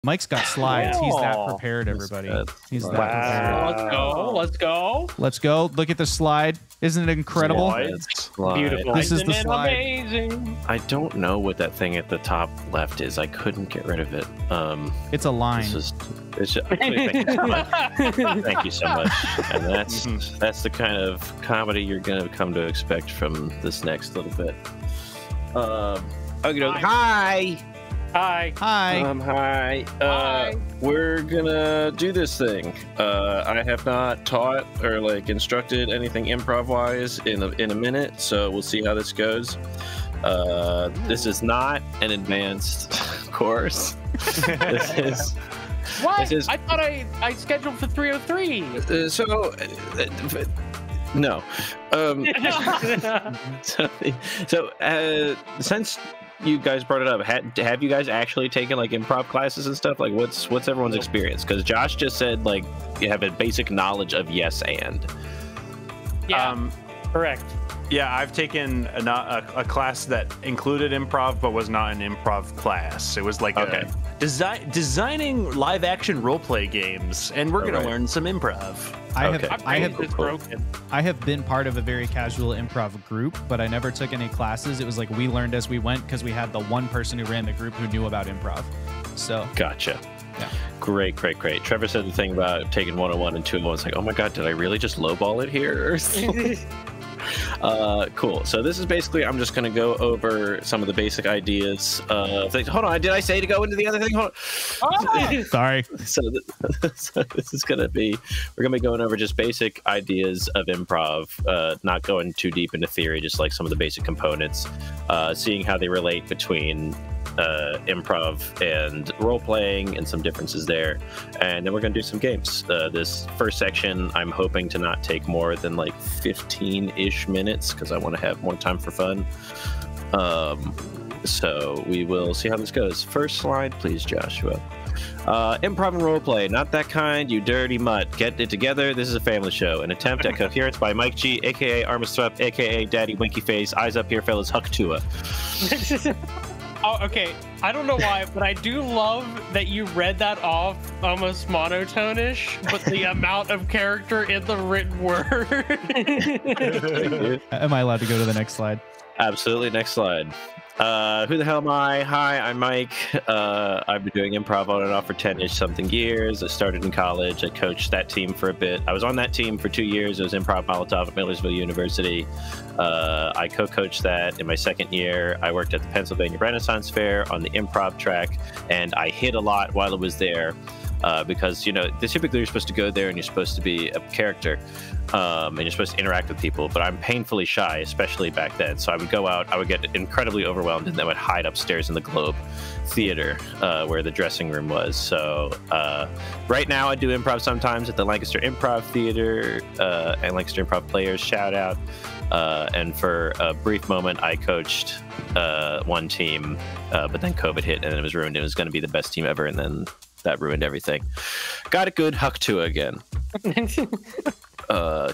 Mike's got slides. He's that prepared, everybody. He's that prepared. Let's go. Let's go. Let's go. Look at the slide. Isn't it incredible? Beautiful. This is the Isn't it slide. amazing? I don't know what that thing at the top left is. I couldn't get rid of it. It's a line. It's just, thank you so much. Thank you so much. And that's the kind of comedy you're gonna come to expect from this next little bit. Hi. Hi. Hi. We're gonna do this thing. I have not taught or instructed anything improv-wise in a minute, so we'll see how this goes. This is not an advanced course. This is. What? I thought I scheduled for 3:03. No. Since you guys brought it up, have you guys actually taken improv classes and stuff? What's everyone's experience? Because Josh just said you have a basic knowledge of yes and. Yeah. Correct. Yeah, I've taken a class that included improv, but was not an improv class. It was designing live action role play games, and we're gonna learn some improv. I have been part of a very casual improv group, but I never took any classes. It was we learned as we went because we had the one person who ran the group who knew about improv. So gotcha. Yeah. Great. Trevor said the thing about taking 101 and 201. It's oh my god, did I really just lowball it here? Cool. So this is basically, I'm just going to go over some of the basic ideas. Hold on, did I say to go into the other thing? Hold on. Sorry. So this is going to be, we're going to be going over just basic ideas of improv, not going too deep into theory, just some of the basic components, seeing how they relate between improv and role-playing and some differences there, and then we're going to do some games. This first section I'm hoping to not take more than 15-ish minutes because I want to have more time for fun. So we will see how this goes. First slide, please, Joshua. Improv and roleplay, not that kind, you dirty mutt. Get it together, this is a family show. An attempt at coherence by Mike G, aka Armstrong, aka Daddy Winky Face. Eyes up here, fellas, Huck Tua. Oh, okay. I don't know why, but I do love that you read that off almost monotone-ish, but the amount of character in the written word. Am I allowed to go to the next slide? Absolutely. Next slide. Who the hell am I? Hi, I'm Mike. I've been doing improv on and off for 10-ish something years. I started in college. I coached that team for a bit. I was on that team for 2 years. It was Improv Molotov at Millersville University. I co-coached that in my second year. I worked at the Pennsylvania Renaissance Fair on the improv track, and I hit a lot while I was there. Because typically you're supposed to go there and you're supposed to be a character, and you're supposed to interact with people, but I'm painfully shy, especially back then. So I would go out, I would get incredibly overwhelmed, and then I would hide upstairs in the Globe Theater, where the dressing room was. So right now I do improv sometimes at the Lancaster Improv Theater, and Lancaster Improv Players, shout out. And for a brief moment I coached one team, but then COVID hit and it was ruined. It was going to be the best team ever, and then that ruined everything. Got it good. Huck Tua again.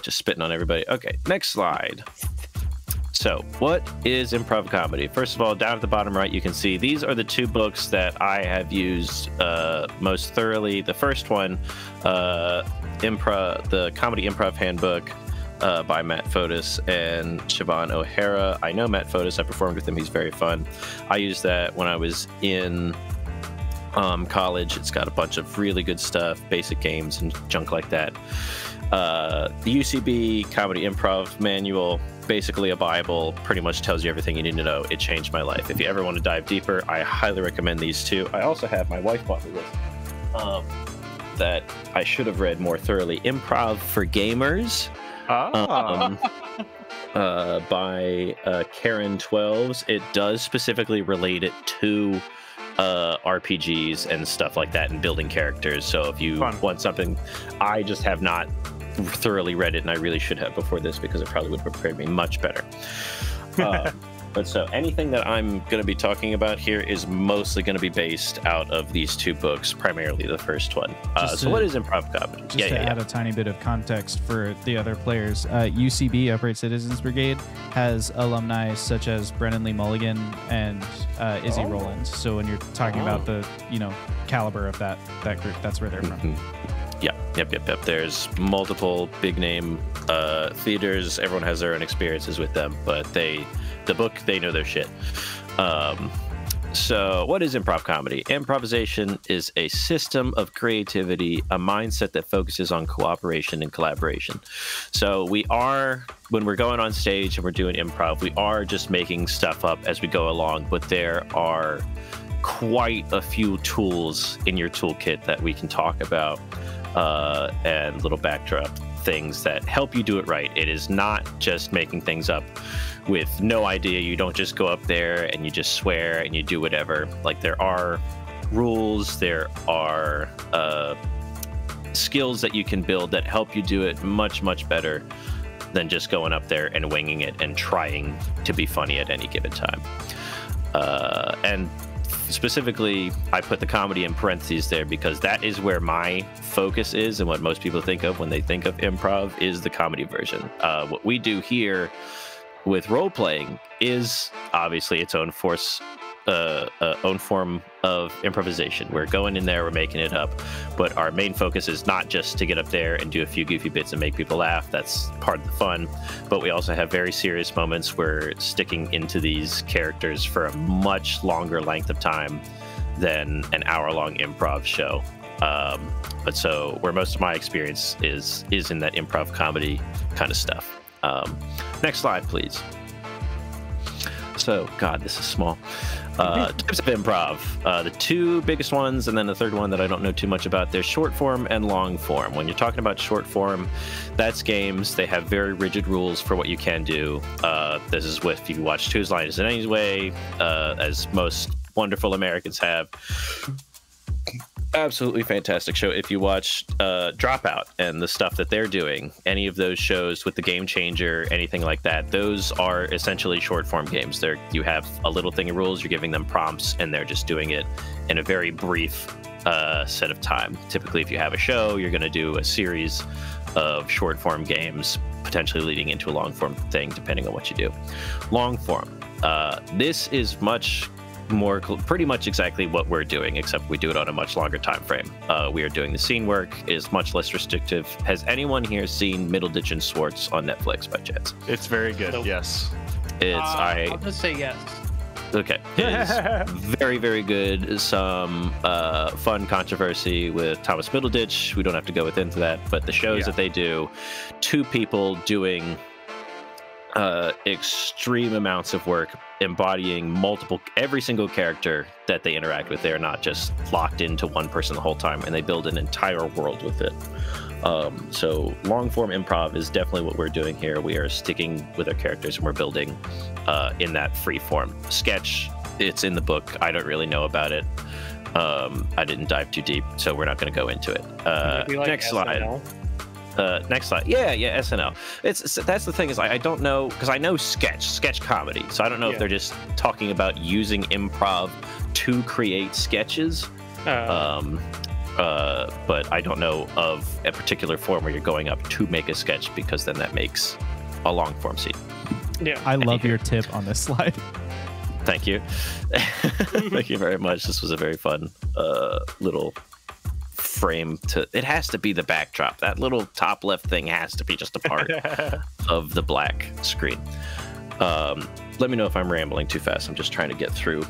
Just spitting on everybody. Okay, next slide. So, what is improv comedy? First of all, down at the bottom right, you can see these are the two books that I have used most thoroughly. The first one, the Comedy Improv Handbook, by Matt Fotis and Siobhan O'Hara. I know Matt Fotis. I performed with him. He's very fun. I used that when I was in college. It's got a bunch of really good stuff, basic games and junk like that. The UCB Comedy Improv Manual, basically a Bible, pretty much tells you everything you need to know. It changed my life. If you ever want to dive deeper, I highly recommend these two. I also have, my wife bought me this, that I should have read more thoroughly. Improv for Gamers. By Karen Twelves. It does specifically relate it to RPGs and stuff like that and building characters. So if you want something, I just have not thoroughly read it, and I really should have before this because it probably would have prepared me much better. But so anything that I'm going to be talking about here is mostly going to be based out of these two books, primarily the first one. So what is improv comedy? Just to add a tiny bit of context for the other players, UCB, Upright Citizens Brigade, has alumni such as Brennan Lee Mulligan and Izzy Rowland. So when you're talking about the caliber of that group, that's where they're from. Yep. There's multiple big name theaters. Everyone has their own experiences with them, but the book, they know their shit. So what is improv comedy? Improvisation is a system of creativity, a mindset that focuses on cooperation and collaboration. So when we're going on stage and we're doing improv, we are just making stuff up as we go along, but there are quite a few tools in your toolkit that we can talk about, and little backdrop things that help you do it right. It is not just making things up with no idea. You don't just go up there and you just swear and you do whatever. Like, there are rules, there are skills that you can build that help you do it much, much better than just going up there and winging it and trying to be funny at any given time. And specifically, I put the comedy in parentheses there because that is where my focus is, and what most people think of when they think of improv is the comedy version. What we do here with role-playing is obviously its own own form of improvisation. We're going in there, we're making it up, but our main focus is not just to get up there and do a few goofy bits and make people laugh. That's part of the fun, but we also have very serious moments where sticking into these characters for a much longer length of time than an hour-long improv show. But so where most of my experience is in that improv comedy kind of stuff. Next slide, please. So, God, this is small. Types of improv. The two biggest ones, and then the third one that I don't know too much about, there's short form and long form. When you're talking about short form, that's games. They have very rigid rules for what you can do. This is if you watch Whose Line Is It Anyway, as most wonderful Americans have. Absolutely fantastic show. If you watch Dropout and the stuff that they're doing, any of those shows with the Game Changer, anything like that, those are essentially short form games. You have a little thing of rules, you're giving them prompts, and they're just doing it in a very brief set of time. Typically, if you have a show, you're going to do a series of short form games, potentially leading into a long form thing, depending on what you do. Long form. This is pretty much exactly what we're doing, except we do it on a much longer time frame. We are doing the scene work, is much less restrictive. Has anyone here seen Middleditch and Swartz on Netflix by chance? It's very good. Nope. Yes. I'll just say yes. Okay. It is very, very good. Some fun controversy with Thomas Middleditch. We don't have to go into that, but the shows that they do, two people doing extreme amounts of work, embodying every single character that they interact with. They're not just locked into one person the whole time, and they build an entire world with it. So long form improv is definitely what we're doing here. We are sticking with our characters and we're building in that free form. Sketch, it's in the book. I don't really know about it. I didn't dive too deep, so we're not going to go into it. Next slide. Next slide. Yeah, SNL. That's the thing, is I don't know, because I know sketch comedy, so I don't know if they're just talking about using improv to create sketches. But I don't know of a particular form where you're going up to make a sketch, because then that makes a long form scene. Yeah. I love your tip on this slide. Thank you. Thank you very much. This was a very fun little frame it has to be the backdrop. That little top left thing has to be just a part of the black screen. Let me know if I'm rambling too fast. I'm just trying to get through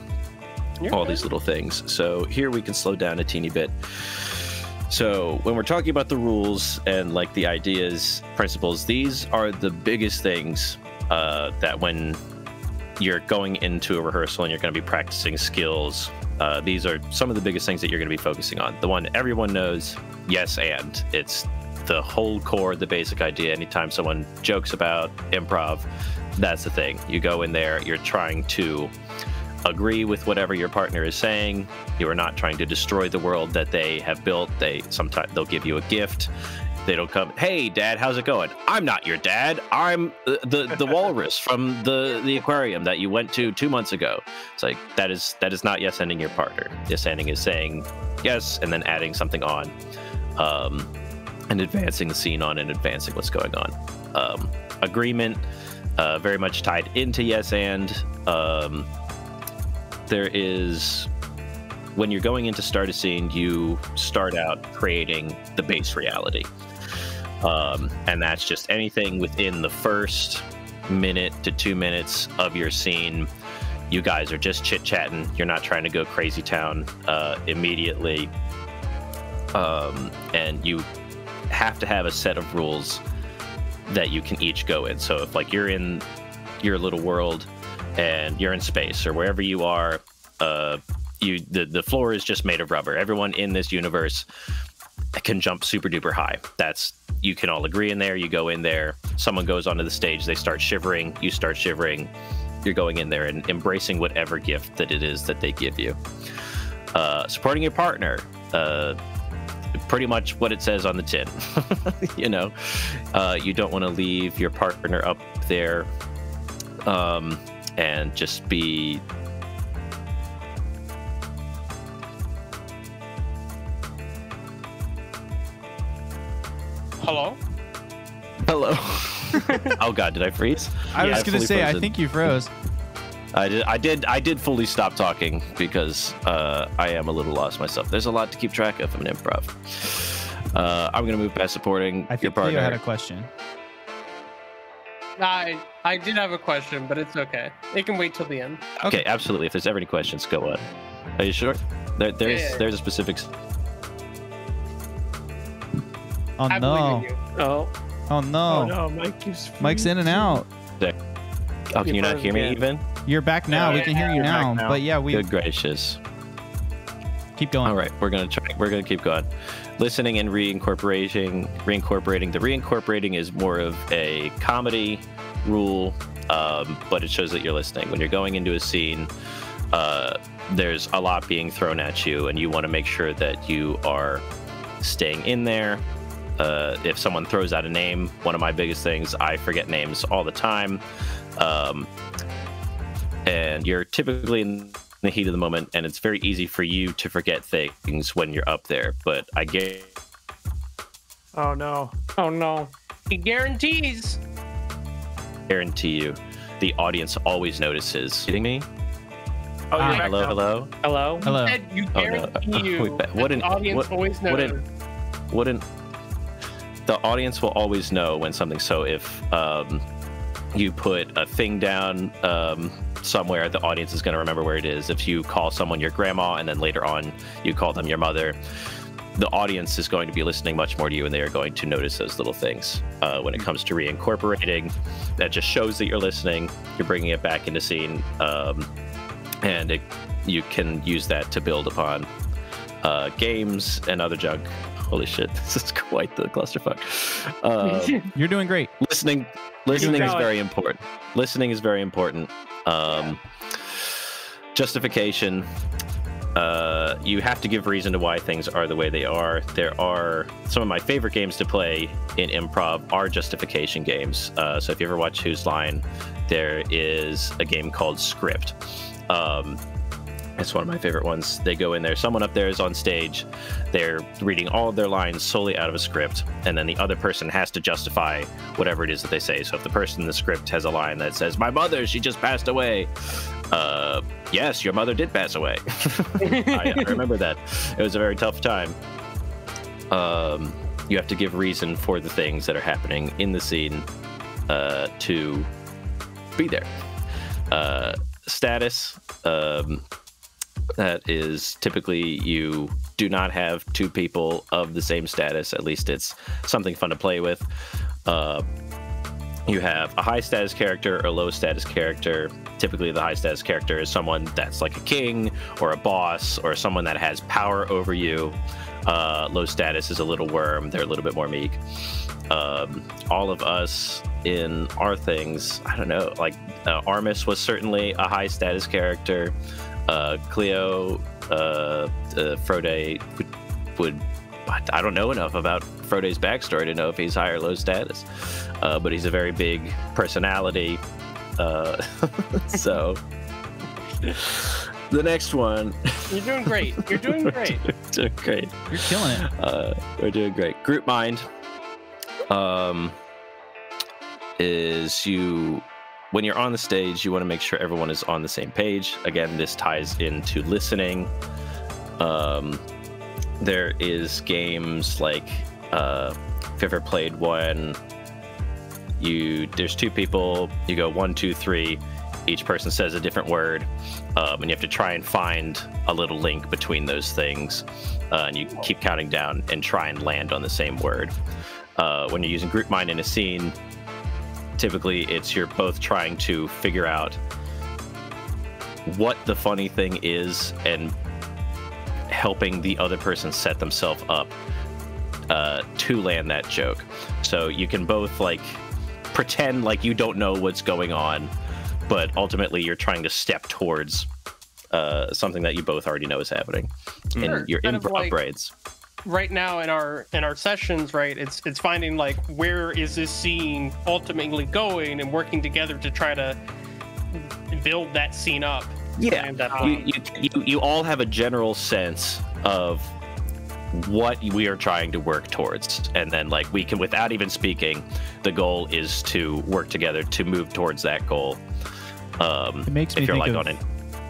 these little things. So here we can slow down a teeny bit. So when we're talking about the rules and like the ideas, principles, these are the biggest things that when you're going into a rehearsal and you're going to be practicing skills, these are some of the biggest things that you're going to be focusing on. The one everyone knows, yes, and it's the whole core, the basic idea. Anytime someone jokes about improv, that's the thing. You go in there, you're trying to agree with whatever your partner is saying. You are not trying to destroy the world that they have built. Sometimes they'll give you a gift. They don't come, hey, Dad, how's it going? I'm not your dad. I'm the walrus from the aquarium that you went to 2 months ago. It's like, that is not yes-ending your partner. Yes-ending is saying yes and then adding something on, and advancing the scene on and advancing what's going on. Agreement, very much tied into yes and. There is, when you're going in to start a scene, you start out creating the base reality. And that's just anything within the first minute to 2 minutes of your scene. You guys are just chit-chatting. You're not trying to go crazy town immediately. And you have to have a set of rules that you can each go in. So if like you're in your little world and you're in space or wherever you are, the floor is just made of rubber. Everyone in this universe can jump super duper high. You can all agree in there. You go in there, someone goes onto the stage, they start shivering, you start shivering. You're going in there and embracing whatever gift that it is that they give you. Supporting your partner, pretty much what it says on the tin. You know, you don't want to leave your partner up there and just be Hello? Oh god, did I freeze? I was gonna say, frozen. I think you froze. I did fully stop talking because I am a little lost myself. There's a lot to keep track of in improv. I'm gonna move past supporting I your think partner. Leo had a question. I did have a question, but it's okay. It can wait till the end. Okay, absolutely. If there's ever any questions, go on. Are you sure? There's a specific. Oh I no! believe in you. Oh, Oh no! oh no, Mike keeps. Mike's in and out. Oh, can you not hear me even? You're back now. We can hear you You're back now. now. But yeah, we Good gracious. keep going. All right, we're gonna keep going. Listening and reincorporating. The reincorporating is more of a comedy rule, but it shows that you're listening. When you're going into a scene, there's a lot being thrown at you, and you want to make sure that you are staying in there. If someone throws out a name, one of my biggest things, I forget names all the time. And you're typically in the heat of the moment, and it's very easy for you to forget things when you're up there. But I Oh no. Oh no. He guarantees. guarantee you, the audience always notices. Kidding me? Oh, you're back Hello, now. hello. Hello? Hello. You said you Oh, no. guarantee you. Wait, that wouldn't- the audience what- always knows. wouldn't the audience will always know when something, so if you put a thing down somewhere, the audience is going to remember where it is. If you call someone your grandma and then later on you call them your mother, the audience is going to be listening much more to you, and they are going to notice those little things. When it comes to reincorporating, that just shows that you're listening, you're bringing it back into scene, and you can use that to build upon games and other junk. Holy shit, this is quite the clusterfuck. You're doing great. Listening is very important. Listening is very important. Justification. You have to give reason to why things are the way they are. There are some of my favorite games to play in improv are justification games. So if you ever watch Whose Line, there is a game called Script. It's one of my favorite ones. They go in there, someone up there is on stage, they're reading all of their lines solely out of a script, and then the other person has to justify whatever it is that they say. So if the person in the script has a line that says, "My mother, she just passed away," yes, your mother did pass away. I remember that. It was a very tough time. You have to give reason for the things that are happening in the scene to be there. Status. That is typically you do not have two people of the same status. At least it's something fun to play with. You have a high status character or a low status character. Typically the high status character is someone that's like a king or a boss or someone that has power over you. Low status is a little worm. They're a little bit more meek. All of us in our things, I don't know, like Armis was certainly a high status character. Cleo, Frode would I don't know enough about Frode's backstory to know if he's high or low status, but he's a very big personality. So the next one. You're doing great. You're doing great. Doing great. You're killing it. We're doing great. Group mind is when you're on the stage, you want to make sure everyone is on the same page. Again, this ties into listening. There is games like if you've ever played one, there's two people, you go 1, 2, 3, each person says a different word, and you have to try and find a little link between those things, and you keep counting down and try and land on the same word. When you're using group mind in a scene, typically you're both trying to figure out what the funny thing is and helping the other person set themselves up to land that joke. So you can both like pretend like you don't know what's going on, but ultimately you're trying to step towards something that you both already know is happening in your improv brains. Right now in our sessions, right, it's finding like where is this scene ultimately going and working together to try to build that scene up. Yeah, you all have a general sense of what we are trying to work towards, and then like we can, without even speaking, the goal is to work together to move towards that goal.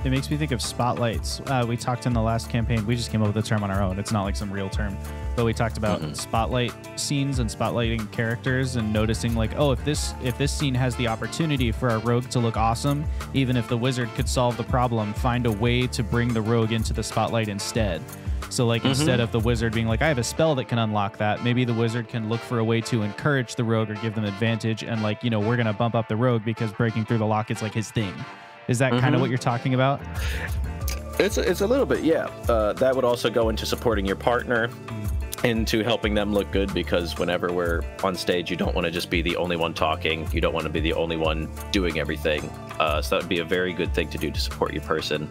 It makes me think of spotlights. We talked in the last campaign. We just came up with a term on our own. It's not like some real term, but we talked about spotlight scenes and spotlighting characters and noticing like, oh, if this scene has the opportunity for our rogue to look awesome, even if the wizard could solve the problem, find a way to bring the rogue into the spotlight instead. So like instead of the wizard being like, I have a spell that can unlock that, maybe the wizard can look for a way to encourage the rogue or give them advantage, and like, you know, we're gonna bump up the rogue because breaking through the lock is like his thing. Is that kind of what you're talking about? It's a little bit, yeah. That would also go into supporting your partner, into helping them look good, because whenever we're on stage, you don't want to just be the only one talking. You don't want to be the only one doing everything. So that would be a very good thing to do to support your person.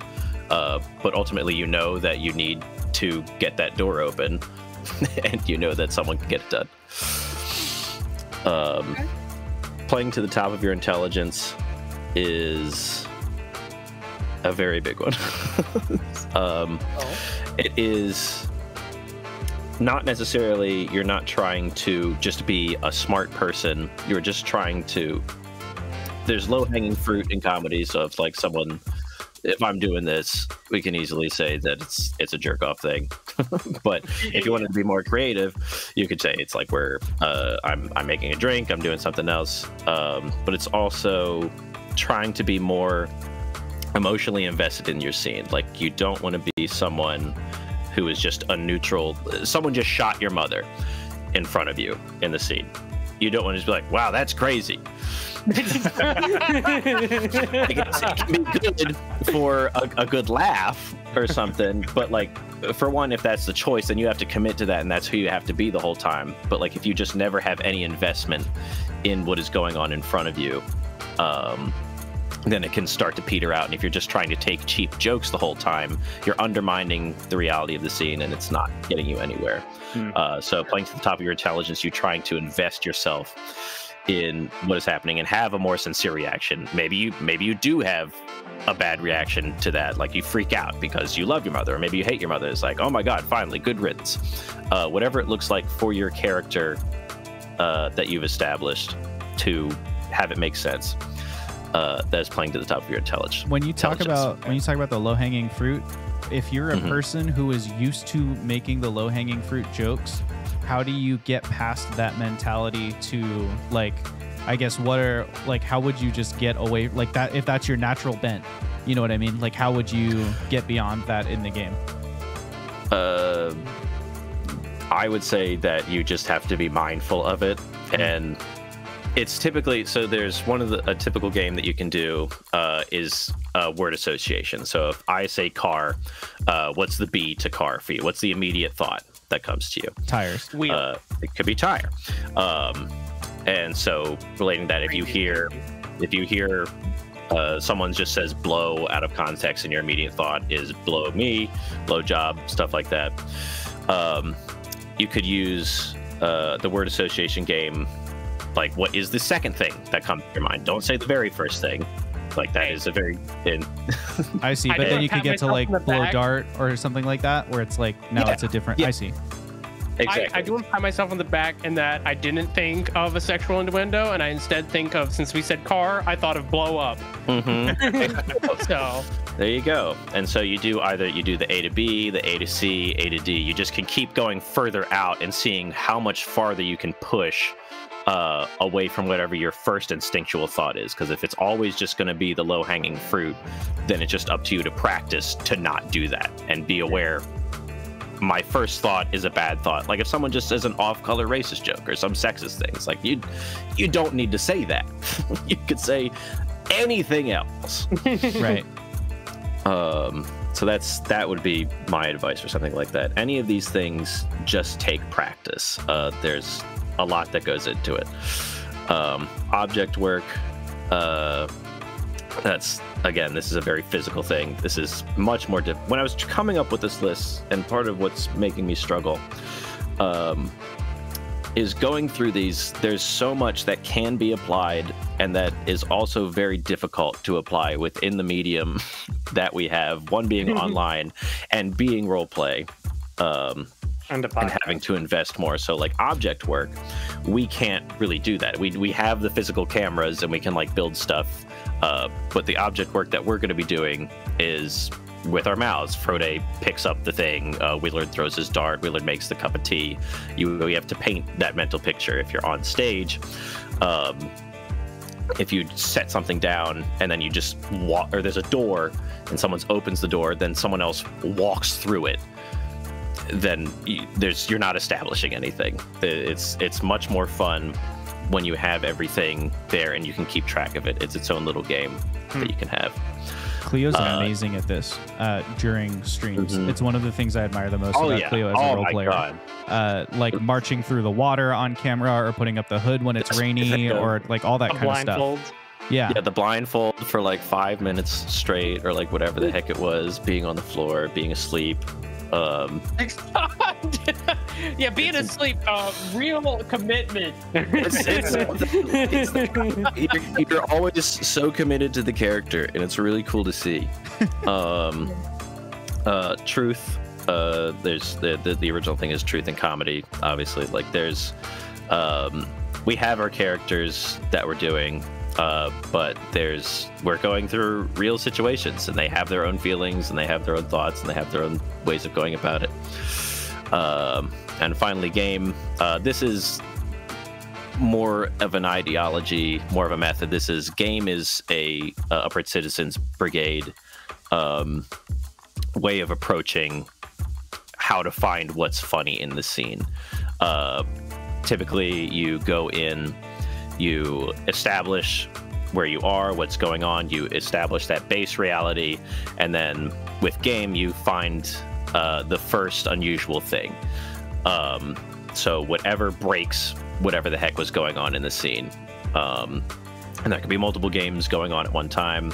But ultimately, you know that you need to get that door open, and you know that someone can get it done. Playing to the top of your intelligence is a very big one. It is not necessarily, you're not trying to just be a smart person. You're just trying to, there's low-hanging fruit in comedies of like someone, if I'm doing this, we can easily say that it's a jerk-off thing. But if you wanted to be more creative, you could say it's like I'm making a drink, I'm doing something else. But it's also trying to be more emotionally invested in your scene. Like, you don't want to be someone who is just a neutral. Someone just shot your mother in front of you in the scene. You don't want to just be like, wow, that's crazy. It can be good for a good laugh or something, but like, for one, if that's the choice, then you have to commit to that, and that's who you have to be the whole time. But like, if you just never have any investment in what is going on in front of you, then it can start to peter out. And if you're just trying to take cheap jokes the whole time, you're undermining the reality of the scene, and it's not getting you anywhere. So playing to the top of your intelligence, you're trying to invest yourself in what is happening and have a more sincere reaction. Maybe you do have a bad reaction to that, like you freak out because you love your mother, or maybe you hate your mother. It's like, oh my god, finally, good riddance. Whatever it looks like for your character that you've established, to have it make sense. That is playing to the top of your intelligence. When you talk about the low-hanging fruit, if you're a person who is used to making the low-hanging fruit jokes, how do you get past that mentality to, like, I guess, how would you just get away like that if that's your natural bent? You know what I mean? Like, how would you get beyond that in the game? I would say that you just have to be mindful of it, and it's typically, so there's a typical game that you can do is word association. So if I say car, what's the B to car for you? What's the immediate thought that comes to you? Tires. It could be tire. And so relating that, if you hear someone just says blow out of context, and your immediate thought is blow me, blow job, stuff like that. you could use the word association game. Like, what is the second thing that comes to your mind? Don't say the very first thing. Like, that is a very... I see, but then you could get to, like, blow dart or something like that, where it's like, now it's a different... I see. Exactly. I do pat myself on the back in that I didn't think of a sexual innuendo, and I instead think of, since we said car, I thought of blow up. So there you go. And so you do the A to B, the A to C, A to D. You just can keep going further out and seeing how much farther you can push away from whatever your first instinctual thought is. Because if it's always just going to be the low-hanging fruit, then it's just up to you to practice to not do that and be aware. My first thought is a bad thought. Like if someone just says an off-color racist joke or some sexist things, like you don't need to say that. You could say anything else. Right. So that would be my advice for something like that. Any of these things, just take practice. There's a lot that goes into it. Object work. That's, again, this is a very physical thing. This is much more difficult. When I was coming up with this list, and part of what's making me struggle is going through these. There's so much that can be applied, and that is also very difficult to apply within the medium that we have, one being online and being roleplay. And having to invest more. So like object work, we can't really do that. We have the physical cameras and we can like build stuff, but the object work that we're going to be doing is with our mouths. Frode picks up the thing, Willard throws his dart, Willard makes the cup of tea. We have to paint that mental picture. If you're on stage, if you set something down and then you just walk, or there's a door and someone opens the door, then someone else walks through it, then you're not establishing anything. It's much more fun when you have everything there and you can keep track of it. It's its own little game that you can have. Cleo's amazing at this during streams. It's one of the things I admire the most about Cleo as a role player. Like marching through the water on camera, or putting up the hood when it's rainy, or like all that kind of stuff. Yeah, the blindfold for like 5 minutes straight, or like whatever the heck it was, being on the floor, being asleep. Yeah, being asleep, real commitment. You're always so committed to the character, and it's really cool to see. Truth. There's the original thing is truth and comedy. Obviously, like there's we have our characters that we're doing. But we're going through real situations, and they have their own feelings, and they have their own thoughts, and they have their own ways of going about it. And finally, game. This is more of an ideology, more of a method. Game is a Upright Citizens Brigade way of approaching how to find what's funny in the scene. Typically, you go in. You establish where you are, what's going on. You establish that base reality, and then with game, you find the first unusual thing. So whatever breaks whatever the heck was going on in the scene, and that could be multiple games going on at one time.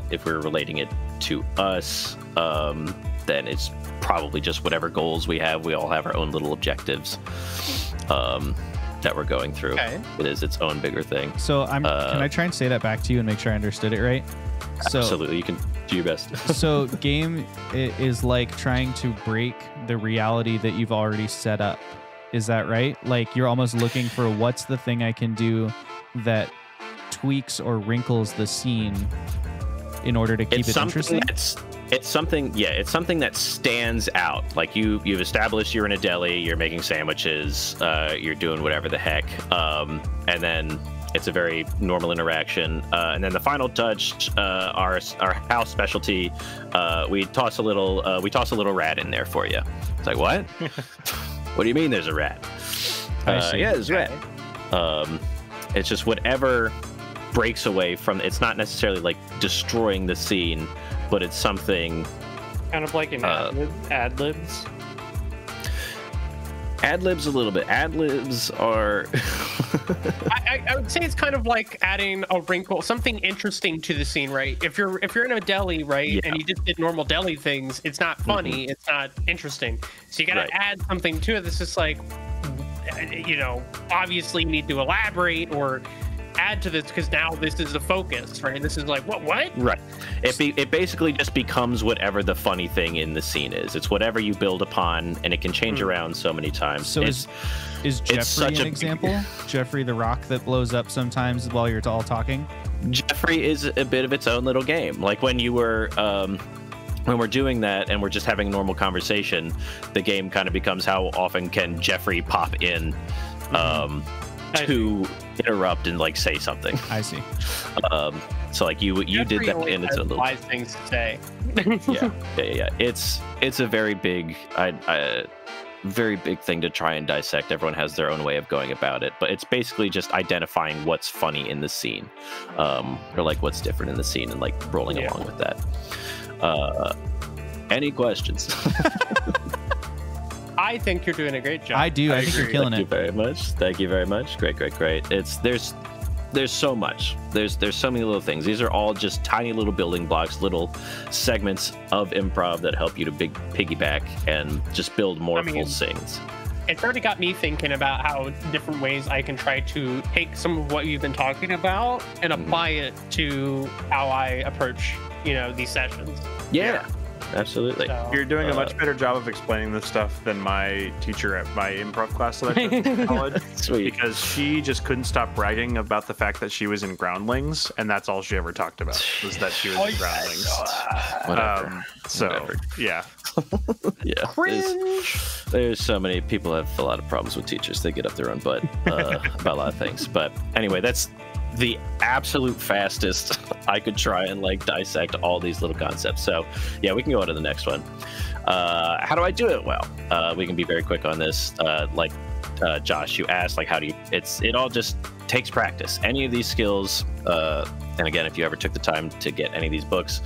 If we're relating it to us, then it's probably just whatever goals we have. We all have our own little objectives. That we're going through. Okay. It is its own bigger thing. So can I try and say that back to you and make sure I understood it right? So, absolutely, you can do your best. So game is like trying to break the reality that you've already set up. Is that right? Like you're almost looking for what's the thing I can do that tweaks or wrinkles the scene in order to keep it interesting? It's something that stands out. Like you've established you're in a deli, you're making sandwiches, you're doing whatever the heck, and then it's a very normal interaction. And then the final touch, our house specialty, we toss a little rat in there for you. It's like, what? What do you mean there's a rat? Yeah, there's a rat. It's just whatever breaks away from. It's not necessarily like destroying the scene, but it's something kind of like an ad libs. Ad-libs a little bit. Ad-libs are... I would say it's kind of like adding a wrinkle, something interesting to the scene, right? If you're in a deli, right, and you just did normal deli things, it's not funny, it's not interesting. So you gotta add something to it that's just like, you know, obviously you need to elaborate or add to this because now this is the focus, right? This is like what? Right. It basically just becomes whatever the funny thing in the scene is. It's whatever you build upon, and it can change around so many times. So is Jeffrey an example? Jeffrey the Rock that blows up sometimes while you're all talking? Jeffrey is a bit of its own little game. Like when you were when we're doing that and we're just having a normal conversation, the game kind of becomes how often can Jeffrey pop in to interrupt and like say something. I see. So like you did that in its own little wise things to say. yeah. It's a very big very big thing to try and dissect. Everyone has their own way of going about it, but it's basically just identifying what's funny in the scene, or like what's different in the scene, and like rolling along with that. Any questions? I think you're doing a great job. I do. I think you're killing it. Thank you very much. Great. There's so much. There's so many little things. These are all just tiny little building blocks, little segments of improv that help you to piggyback and just build more full scenes. It's already got me thinking about how different ways I can try to take some of what you've been talking about and apply it to how I approach, you know, these sessions. Yeah. Absolutely. So, You're doing a much better job of explaining this stuff than my teacher at my improv class that I took in college. Sweet. Because she just couldn't stop bragging about the fact that she was in Groundlings, and that's all she ever talked about, was that she was in Groundlings. Whatever. So, yeah. Yeah. There's so many people have a lot of problems with teachers. They get up their own butt about a lot of things. But anyway, that's the absolute fastest I could try and like dissect all these little concepts. So yeah, we can go on to the next one. How do I do it? Well, we can be very quick on this. Josh, you asked, like, how do you, it all just takes practice. Any of these skills, and again, if you ever took the time to get any of these books,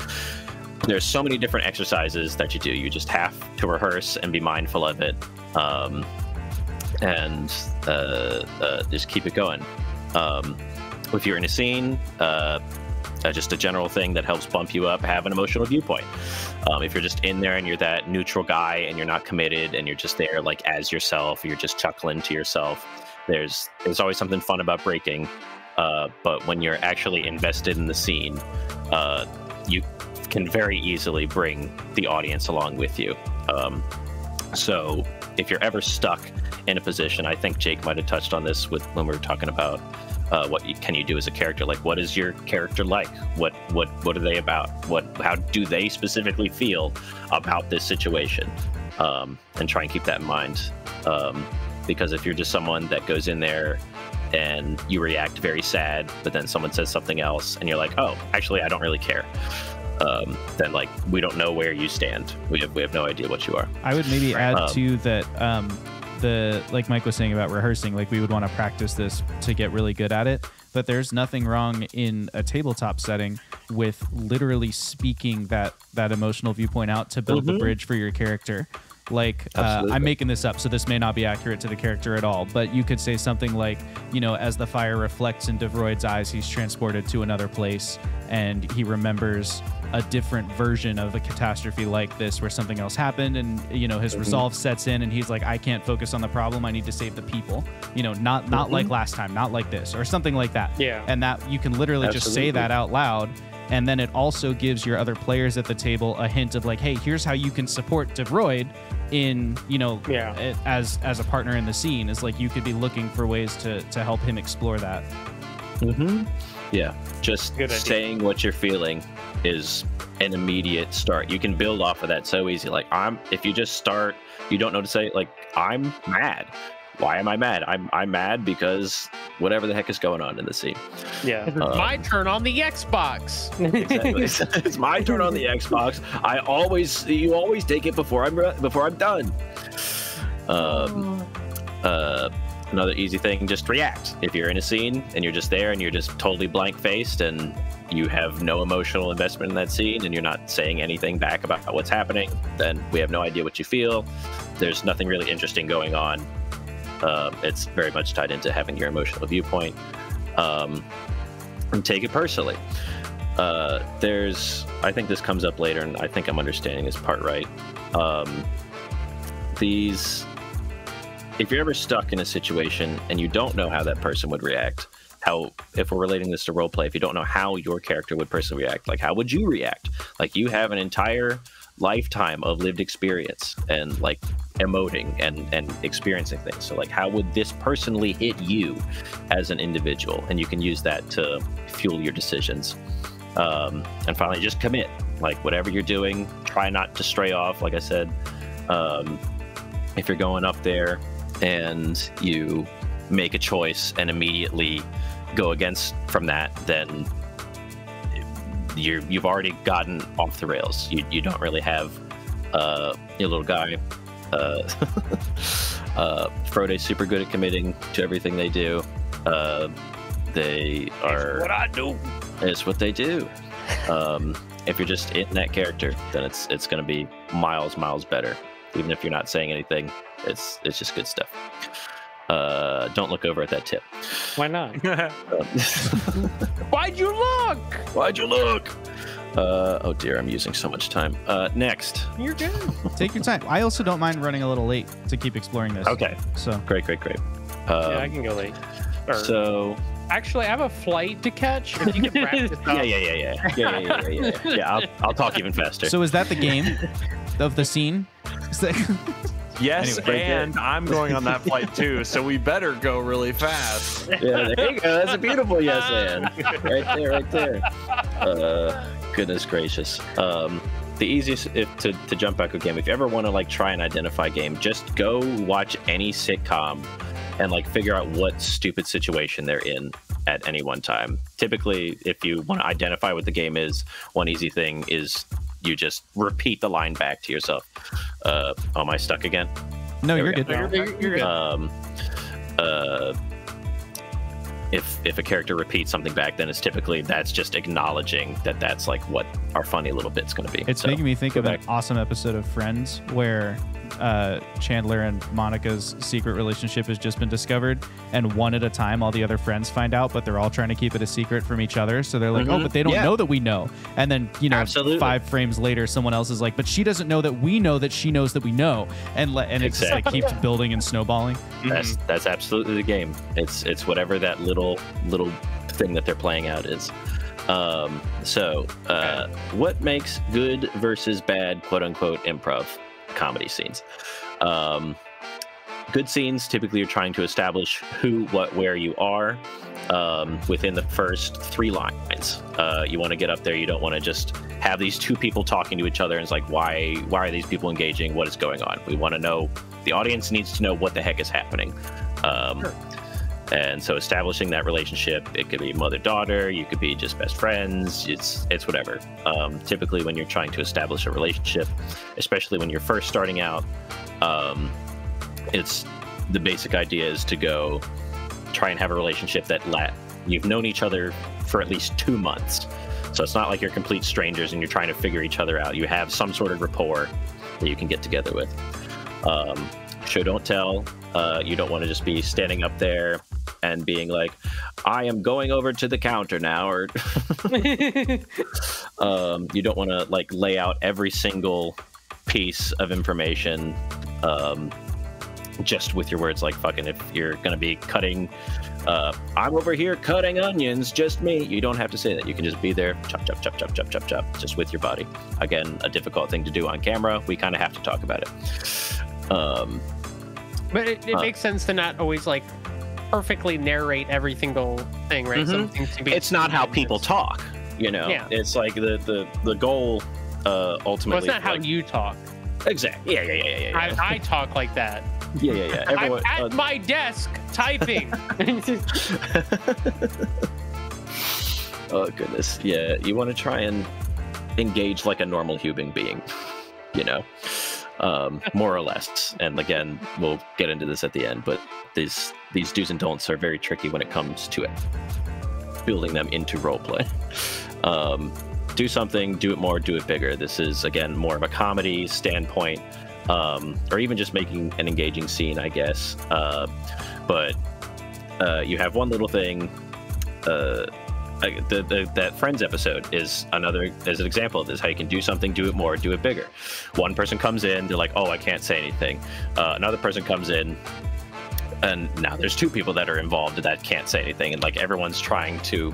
there's so many different exercises that you do. You just have to rehearse and be mindful of it, and just keep it going. If you're in a scene, just a general thing that helps bump you up, have an emotional viewpoint. If you're just in there and you're that neutral guy and you're not committed and you're just there like as yourself, you're just chuckling to yourself, there's always something fun about breaking. But when you're actually invested in the scene, you can very easily bring the audience along with you. So if you're ever stuck in a position, I think Jake might have touched on this when we were talking about what can you do as a character? Like, what is your character like? What are they about? How do they specifically feel about this situation? And try and keep that in mind. Because if you're just someone that goes in there and you react very sad, but then someone says something else and you're like, oh, actually, I don't really care. Then like we don't know where you stand. We have no idea what you are. I would maybe add to that. Like Mike was saying about rehearsing, like we would want to practice this to get really good at it, but there's nothing wrong in a tabletop setting with literally speaking that emotional viewpoint out to build the bridge for your character. Like, I'm making this up, so this may not be accurate to the character at all, but you could say something like, you know, as the fire reflects in Devroid's eyes, he's transported to another place and he remembers a different version of a catastrophe like this where something else happened, and you know his resolve sets in and he's like, I can't focus on the problem, I need to save the people, you know, not like last time, not like this, or something like that. And that you can literally just say that out loud, and then it also gives your other players at the table a hint of like, hey, here's how you can support Devroid in, you know, as a partner in the scene. Is like you could be looking for ways to help him explore that. Yeah, just saying what you're feeling is an immediate start. You can build off of that so easy. Like if you just start, you don't know to say, like, I'm mad. Why am I mad? I'm mad because whatever the heck is going on in the scene. Yeah, it's my turn on the Xbox. Exactly. It's my turn on the Xbox. You always take it before I'm done. Another easy thing, just react. If you're in a scene and you're just there and you're just totally blank-faced and you have no emotional investment in that scene and you're not saying anything back about what's happening, then we have no idea what you feel. There's nothing really interesting going on. It's very much tied into having your emotional viewpoint, and take it personally. I think this comes up later, and I think I'm understanding this part right. If you're ever stuck in a situation and you don't know how that person would react, if we're relating this to roleplay, if you don't know how your character would personally react, like how would you react? Like you have an entire lifetime of lived experience and like emoting and experiencing things. So like how would this personally hit you as an individual? And you can use that to fuel your decisions. And finally, just commit. Like whatever you're doing, try not to stray off. Like I said, if you're going up there and you make a choice and immediately go against from that, then you've already gotten off the rails. You don't really have your little guy. Frode's super good at committing to everything they do. They are. It's what I do. It's what they do. If you're just in that character, then it's going to be miles better. Even if you're not saying anything, it's just good stuff. Don't look over at that tip. Why not? Why'd you look? Why'd you look? Oh dear, I'm using so much time. Next. You're good. Take your time. I also don't mind running a little late to keep exploring this. Okay. So great. Yeah, I can go late. So actually, I have a flight to catch. If you can wrap this up. Yeah. I'll talk even faster. So is that the game of the scene? Is that... Yes, Anyway, and I'm going on that flight too, so we better go really fast. Yeah, there you go. That's a beautiful yes and. Right there. Goodness gracious. The easiest to jump back a game, if you ever want to like try and identify a game, just go watch any sitcom and like figure out what stupid situation they're in at any one time. Typically, if you want to identify what the game is, one easy thing is you just repeat the line back to yourself. Am I stuck again? No, you're good. You're good. If a character repeats something back, then that's just acknowledging that that's like what our funny little bit's going to be. It's making me think of an awesome episode of Friends where Chandler and Monica's secret relationship has just been discovered, and one at a time all the other friends find out, but they're all trying to keep it a secret from each other. So they're like, oh, but they don't know that we know. And then, Absolutely. 5 frames later, someone else is like, but she doesn't know that we know that she knows that we know. And it's just like keeps building and snowballing. That's absolutely the game. It's whatever that little thing that they're playing out is. What makes good versus bad, quote unquote, improv comedy scenes? Good scenes, typically you're trying to establish who, what, where you are within the first 3 lines. You want to get up there. You don't want to just have these 2 people talking to each other and it's like, why are these people engaging? What is going on? We want to know, the audience needs to know what the heck is happening. Sure. And so establishing that relationship, it could be mother-daughter, you could be just best friends, it's whatever. Typically when you're trying to establish a relationship, especially when you're first starting out, it's the basic idea is to go try and have a relationship that you've known each other for at least 2 months. So it's not like you're complete strangers and you're trying to figure each other out. You have some sort of rapport that you can get together with. Show, don't tell. You don't want to just be standing up there and being like, I am going over to the counter now, or you don't want to like lay out every single piece of information just with your words. Like fucking, if you're gonna be cutting, I'm over here cutting onions, just me. You don't have to say that. You can just be there, chop, chop, chop, chop, chop, chop, chop, just with your body. Again, a difficult thing to do on camera. We kind of have to talk about it. But it makes sense to not always like perfectly narrate every single thing, right? Mm-hmm. It's not how people talk, Yeah. It's like the goal ultimately. Well, it's not how you talk. Exactly. Yeah. I talk like that. Yeah. Everyone, I'm at my desk typing. Oh goodness. Yeah, you want to try and engage like a normal human being, more or less. And again, we'll get into this at the end, but these do's and don'ts are very tricky when it comes to it, building them into roleplay. Do something, do it more, do it bigger. This is again more of a comedy standpoint. or even just making an engaging scene, I guess. But you have one little thing. That Friends episode is an example of this. How you can do something, do it more, do it bigger. One person comes in, they're like, oh, I can't say anything. Another person comes in, and now there's two people that are involved that can't say anything, and like everyone's trying to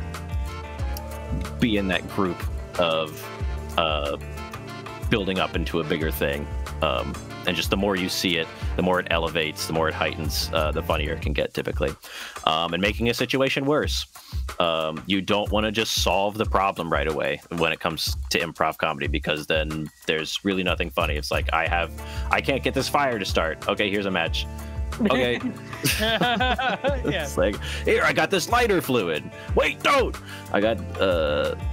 be in that group of building up into a bigger thing. And just the more you see it, the more it elevates, the more it heightens, the funnier it can get typically. And making a situation worse. You don't want to just solve the problem right away when it comes to improv comedy, because then there's really nothing funny. It's like, I can't get this fire to start. Okay, here's a match. Okay. It's like, here, I got this lighter fluid. Wait, don't. I got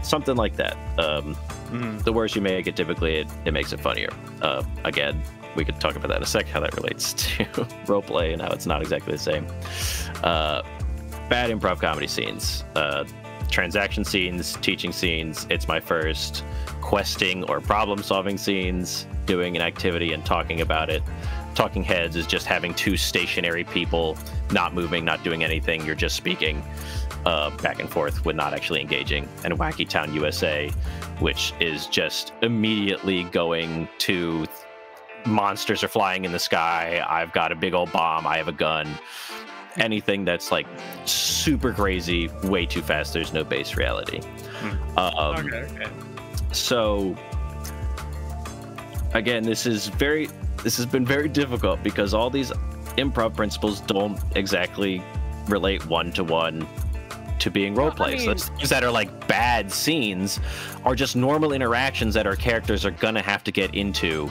something like that. The worse you make it, typically it makes it funnier. Again, we could talk about that in a sec, how that relates to roleplay and how it's not exactly the same. Bad improv comedy scenes. Transaction scenes, teaching scenes. It's my first. Questing or problem solving scenes, doing an activity and talking about it. Talking heads is just having two stationary people, not moving, not doing anything. You're just speaking back and forth with not actually engaging. And Wacky Town USA, which is just immediately going to monsters are flying in the sky. I've got a big old bomb. I have a gun. Anything that's like super crazy, way too fast. There's no base reality. Okay. So again, this has been very difficult because all these improv principles don't exactly relate one-to-one to being role plays. So things that are like bad scenes are just normal interactions that our characters are gonna have to get into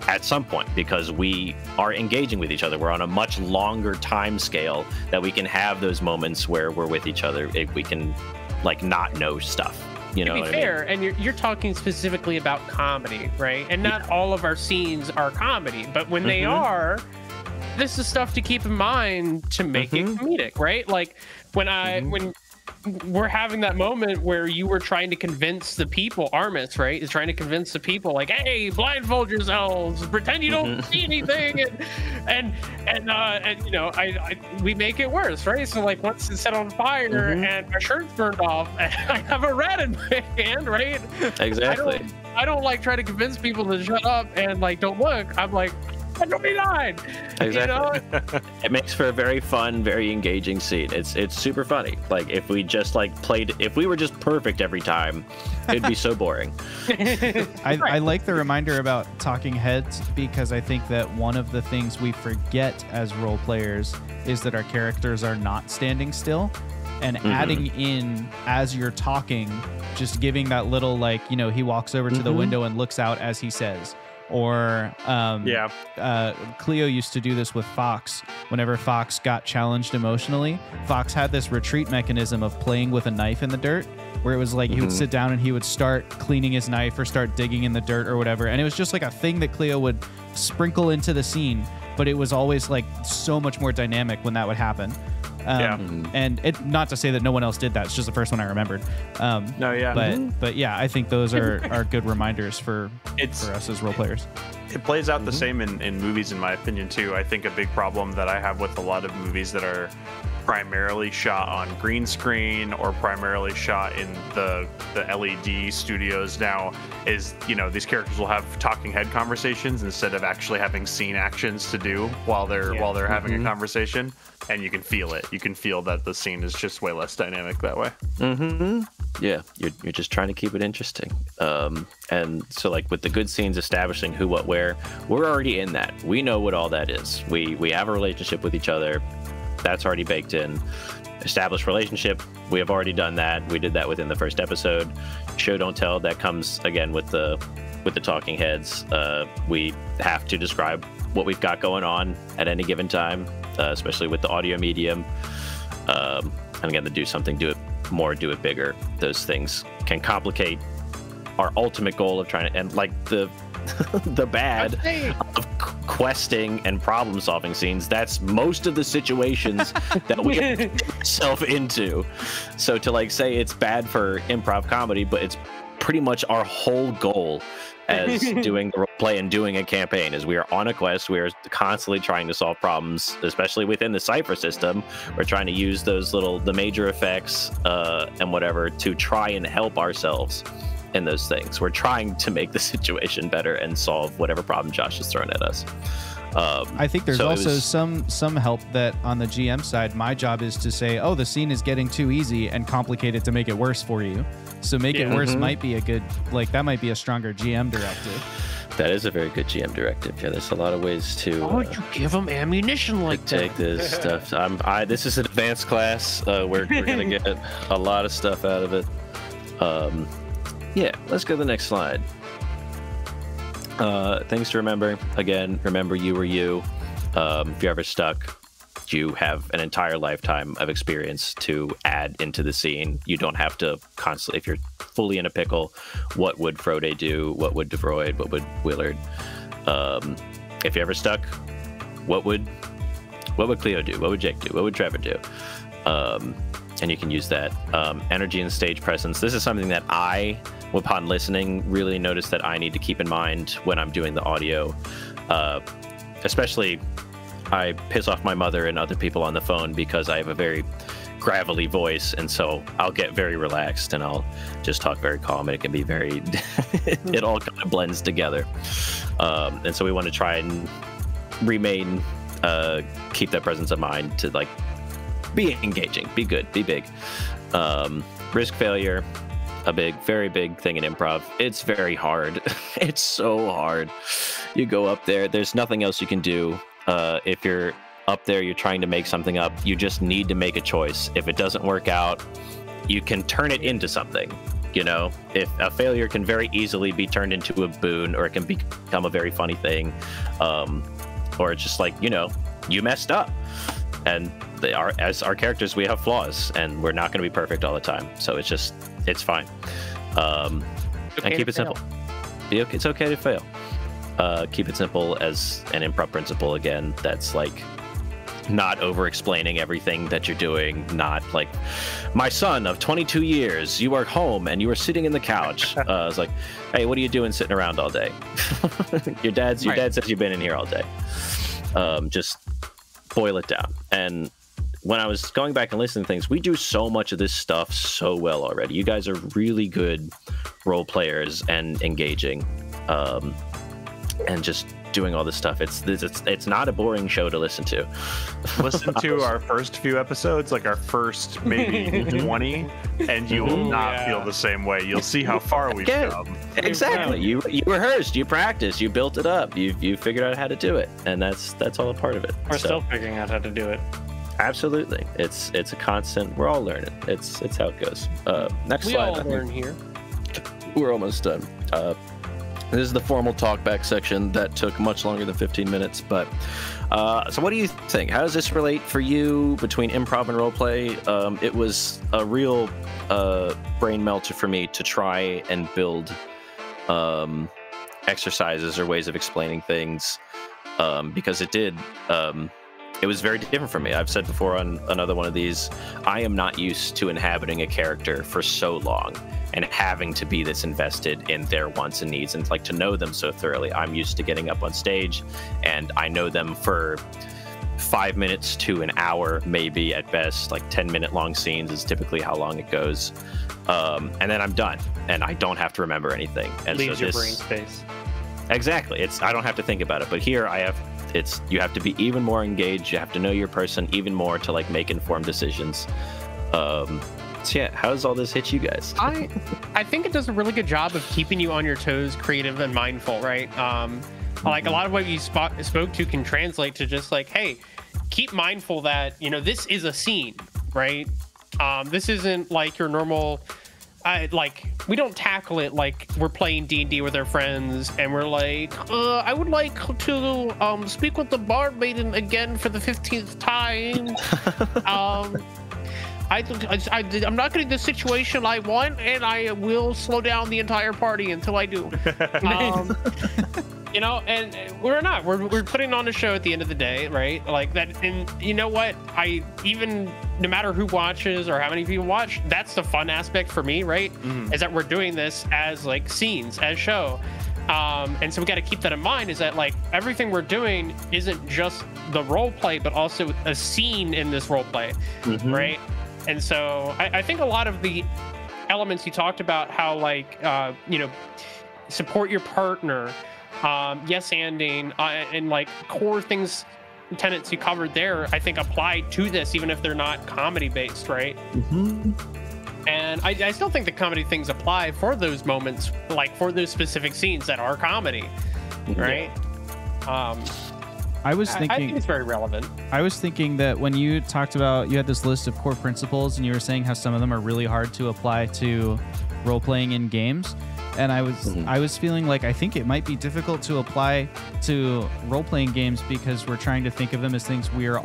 at some point, because we are engaging with each other. We're on a much longer time scale that we can have those moments where we're with each other. If we can like not know stuff. You know, to be fair, and you're talking specifically about comedy, right? And not all of our scenes are comedy, but when they are, this is stuff to keep in mind to make it comedic, right? Like when we're having that moment where you were trying to convince the people, Armis, right, is trying to convince the people, like, hey, blindfold yourselves, pretend you don't see anything, and you know, we make it worse, right? So like, once it's set on fire and my shirt's burned off, and I have a rat in my hand, right? Exactly. I don't like try to convince people to shut up and like don't look. I'm like, nobody died. Exactly. You know? It makes for a very fun, very engaging scene. It's super funny. Like if we just like if we were just perfect every time, it'd be so boring. I like the reminder about talking heads, because I think that one of the things we forget as role players is that our characters are not standing still. And adding in as you're talking, just giving that little, like, you know, he walks over to the window and looks out as he says. Or Cleo used to do this with Fox. Whenever Fox got challenged emotionally, Fox had this retreat mechanism of playing with a knife in the dirt, where it was like he would sit down and he would start cleaning his knife or start digging in the dirt or whatever. And it was just like a thing that Cleo would sprinkle into the scene, but it was always like so much more dynamic when that would happen. And it, not to say that no one else did that. It's just the first one I remembered. But yeah, I think those are good reminders for us as role players. It plays out the same in movies, in my opinion, too. I think a big problem that I have with a lot of movies that are primarily shot on green screen or primarily shot in the LED studios now is, you know, these characters will have talking head conversations instead of actually having scene actions to do while they're having a conversation, and you can feel it. You can feel that the scene is just way less dynamic that way. Yeah, you're just trying to keep it interesting. And so like with the good scenes establishing who, what, where, we're already in that. We know what all that is. We have a relationship with each other. That's already baked in. Established relationship, we have already done that. We did that within the first episode. Show don't tell, that comes again with the talking heads. We have to describe what we've got going on at any given time, especially with the audio medium. And again, to do something, do it more, do it bigger. Those things can complicate our ultimate goal of trying to end, like the bad of questing and problem solving scenes. That's most of the situations that we get ourselves into. So to like say it's bad for improv comedy, but it's pretty much our whole goal as doing the role play and doing a campaign. Is we are on a quest. We are constantly trying to solve problems, especially within the cipher system. We're trying to use the major effects and whatever to try and help ourselves in those things. We're trying to make the situation better and solve whatever problem Josh has thrown at us. I think there's also some help that on the GM side, my job is to say, oh, the scene is getting too easy and complicated to make it worse for you. So make it worse might be a good, like, that might be a stronger GM directive. That is a very good GM directive. Yeah, there's a lot of ways to. Why would you give them ammunition like that? Take this stuff. This is an advanced class. We're gonna get a lot of stuff out of it. Yeah, let's go to the next slide. Things to remember. Again, remember you were you. If you're ever stuck, you have an entire lifetime of experience to add into the scene. You don't have to constantly, if you're fully in a pickle, what would Frode do? What would DeVroid? What would Willard? If you're ever stuck, what would Cleo do? What would Jake do? What would Trevor do? And you can use that. Energy and stage presence. This is something that I, upon listening, really noticed that I need to keep in mind when I'm doing the audio. Especially, I piss off my mother and other people on the phone because I have a very gravelly voice, and so I'll get very relaxed and I'll just talk very calm, and it can be very it all kind of blends together. And so we want to try and remain keep that presence of mind to, like, be engaging, be good, be big. Risk failure, a very big thing in improv. It's very hard. It's so hard. You go up there, there's nothing else you can do. If you're up there, you're trying to make something up, you just need to make a choice. If it doesn't work out, you can turn it into something. You know, if a failure can very easily be turned into a boon, or it can become a very funny thing, or it's just like, you know, you messed up. And as our characters, we have flaws, and we're not going to be perfect all the time. So it's fine. And keep it simple. It's okay to fail. Keep it simple as an improv principle. Again, that's like not over explaining everything that you're doing. Not like, my son of 22 years, you are home and you are sitting in the couch. It's like, hey, what are you doing sitting around all day? Your dad says you've been in here all day. Just boil it down. And when I was going back and listening to things, we do so much of this stuff so well already. You guys are really good role players and engaging, and just doing all this stuff. It's not a boring show to listen to. Listen to our first few episodes, like our first maybe 20, and you will not feel the same way. You'll see how far we've come. Exactly. You rehearsed, you practiced, you built it up, you figured out how to do it, and that's all a part of it. We're still figuring out how to do it. Absolutely. It's a constant. We're all learning. It's how it goes. Next slide. We all learn here. We're almost done. This is the formal talkback section that took much longer than 15 minutes. But so what do you think? How does this relate for you between improv and roleplay? It was a real brain melter for me to try and build exercises or ways of explaining things, because it was very different for me. I've said before on another one of these, I am not used to inhabiting a character for so long and having to be this invested in their wants and needs and like to know them so thoroughly. I'm used to getting up on stage and I know them for 5 minutes to an hour, maybe at best. Like 10-minute long scenes is typically how long it goes. And then I'm done and I don't have to remember anything. And leaves your brain space. Exactly. I don't have to think about it. But here you have to be even more engaged. You have to know your person even more to like make informed decisions. So yeah, how does all this hit you guys? I think it does a really good job of keeping you on your toes, creative and mindful, right? Like a lot of what you spoke to can translate to just like, hey, keep mindful that, you know, this is a scene, right? This isn't like your normal, we don't tackle it like we're playing D&D with our friends and we're like, I would like to speak with the Bard Maiden again for the 15th time. I'm not getting the situation I want, and I will slow down the entire party until I do. You know, and we're putting on a show at the end of the day, right? Like that. And you know what, no matter who watches or how many people watch, that's the fun aspect for me, right? Is that we're doing this as like scenes, as show. And so we got to keep that in mind, is that like everything we're doing isn't just the role play, but also a scene in this role play, right? And so I think a lot of the elements you talked about, how like, you know, support your partner, yes-anding, and like core things, tenets you covered there, I think apply to this, even if they're not comedy based, right? And I still think the comedy things apply for those moments, like for those specific scenes that are comedy, right? I was thinking, I think it's very relevant. I was thinking that when you talked about, you had this list of core principles and you were saying how some of them are really hard to apply to role playing in games. And I was feeling like I think it might be difficult to apply to role-playing games because we're trying to think of them as things we're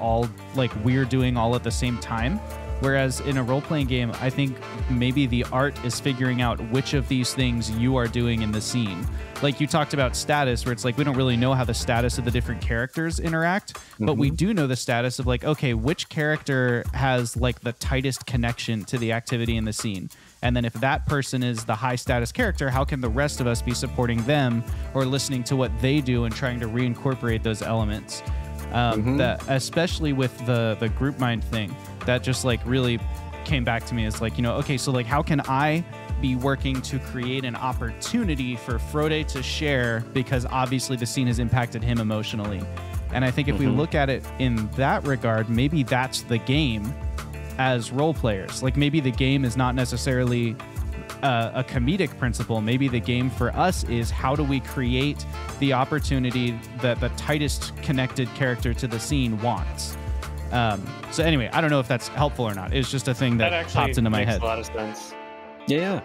doing all at the same time. Whereas in a role-playing game, I think maybe the art is figuring out which of these things you are doing in the scene. Like you talked about status, where it's like we don't really know how the status of the different characters interact, but we do know the status of like, okay, which character has like the tightest connection to the activity in the scene? And then if that person is the high status character, how can the rest of us be supporting them or listening to what they do and trying to reincorporate those elements? That, especially with the group mind thing, that just like really came back to me as like, you know, okay, so like how can I be working to create an opportunity for Frode to share, because obviously the scene has impacted him emotionally. And I think if we look at it in that regard, maybe that's the game as role players. Like maybe the game is not necessarily a comedic principle. Maybe the game for us is how do we create the opportunity that the tightest connected character to the scene wants. So anyway, I don't know if that's helpful or not. It's just a thing that popped into my head. A lot of sense. Yeah.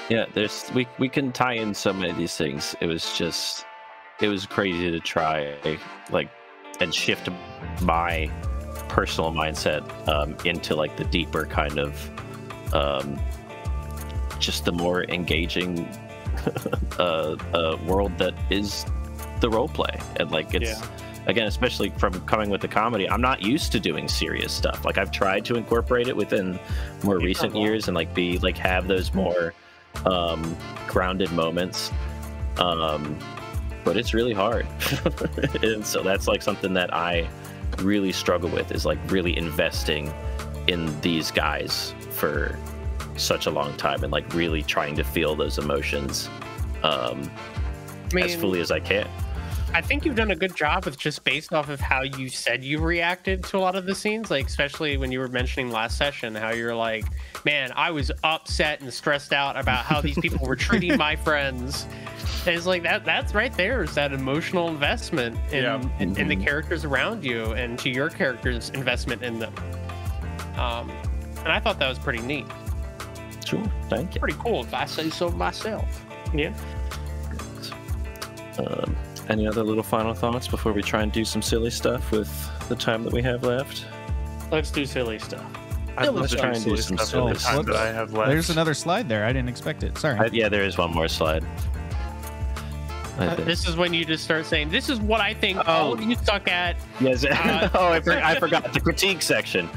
Yeah, there's we can tie in so many of these things. It was crazy to try like and shift my personal mindset into like the deeper kind of just the more engaging world that is the role play. And like it's again, especially from coming with the comedy, I'm not used to doing serious stuff. Like I've tried to incorporate it within more recent years and like be like have those more grounded moments, but it's really hard. And so that's like something that I really struggle with, is like really investing in these guys for such a long time and like really trying to feel those emotions as fully as I can. I think you've done a good job with just based off of how you said you reacted to a lot of the scenes, like especially when you were mentioning last session how you're like, man, I was upset and stressed out about how these people were treating my friends. And it's like that's right there is that emotional investment in the characters around you and to your character's investment in them. And I thought that was pretty neat. Sure, thank you. Pretty cool if I say so myself. Yeah. Any other little final thoughts before we try and do some silly stuff with the time that we have left? Let's do silly stuff. I'd love to try and do some silly stuff that I have left. There's another slide there. I didn't expect it. Sorry. Yeah, there is one more slide. This is when you just start saying, this is what I think all of you suck at. Yes. I forgot the critique section.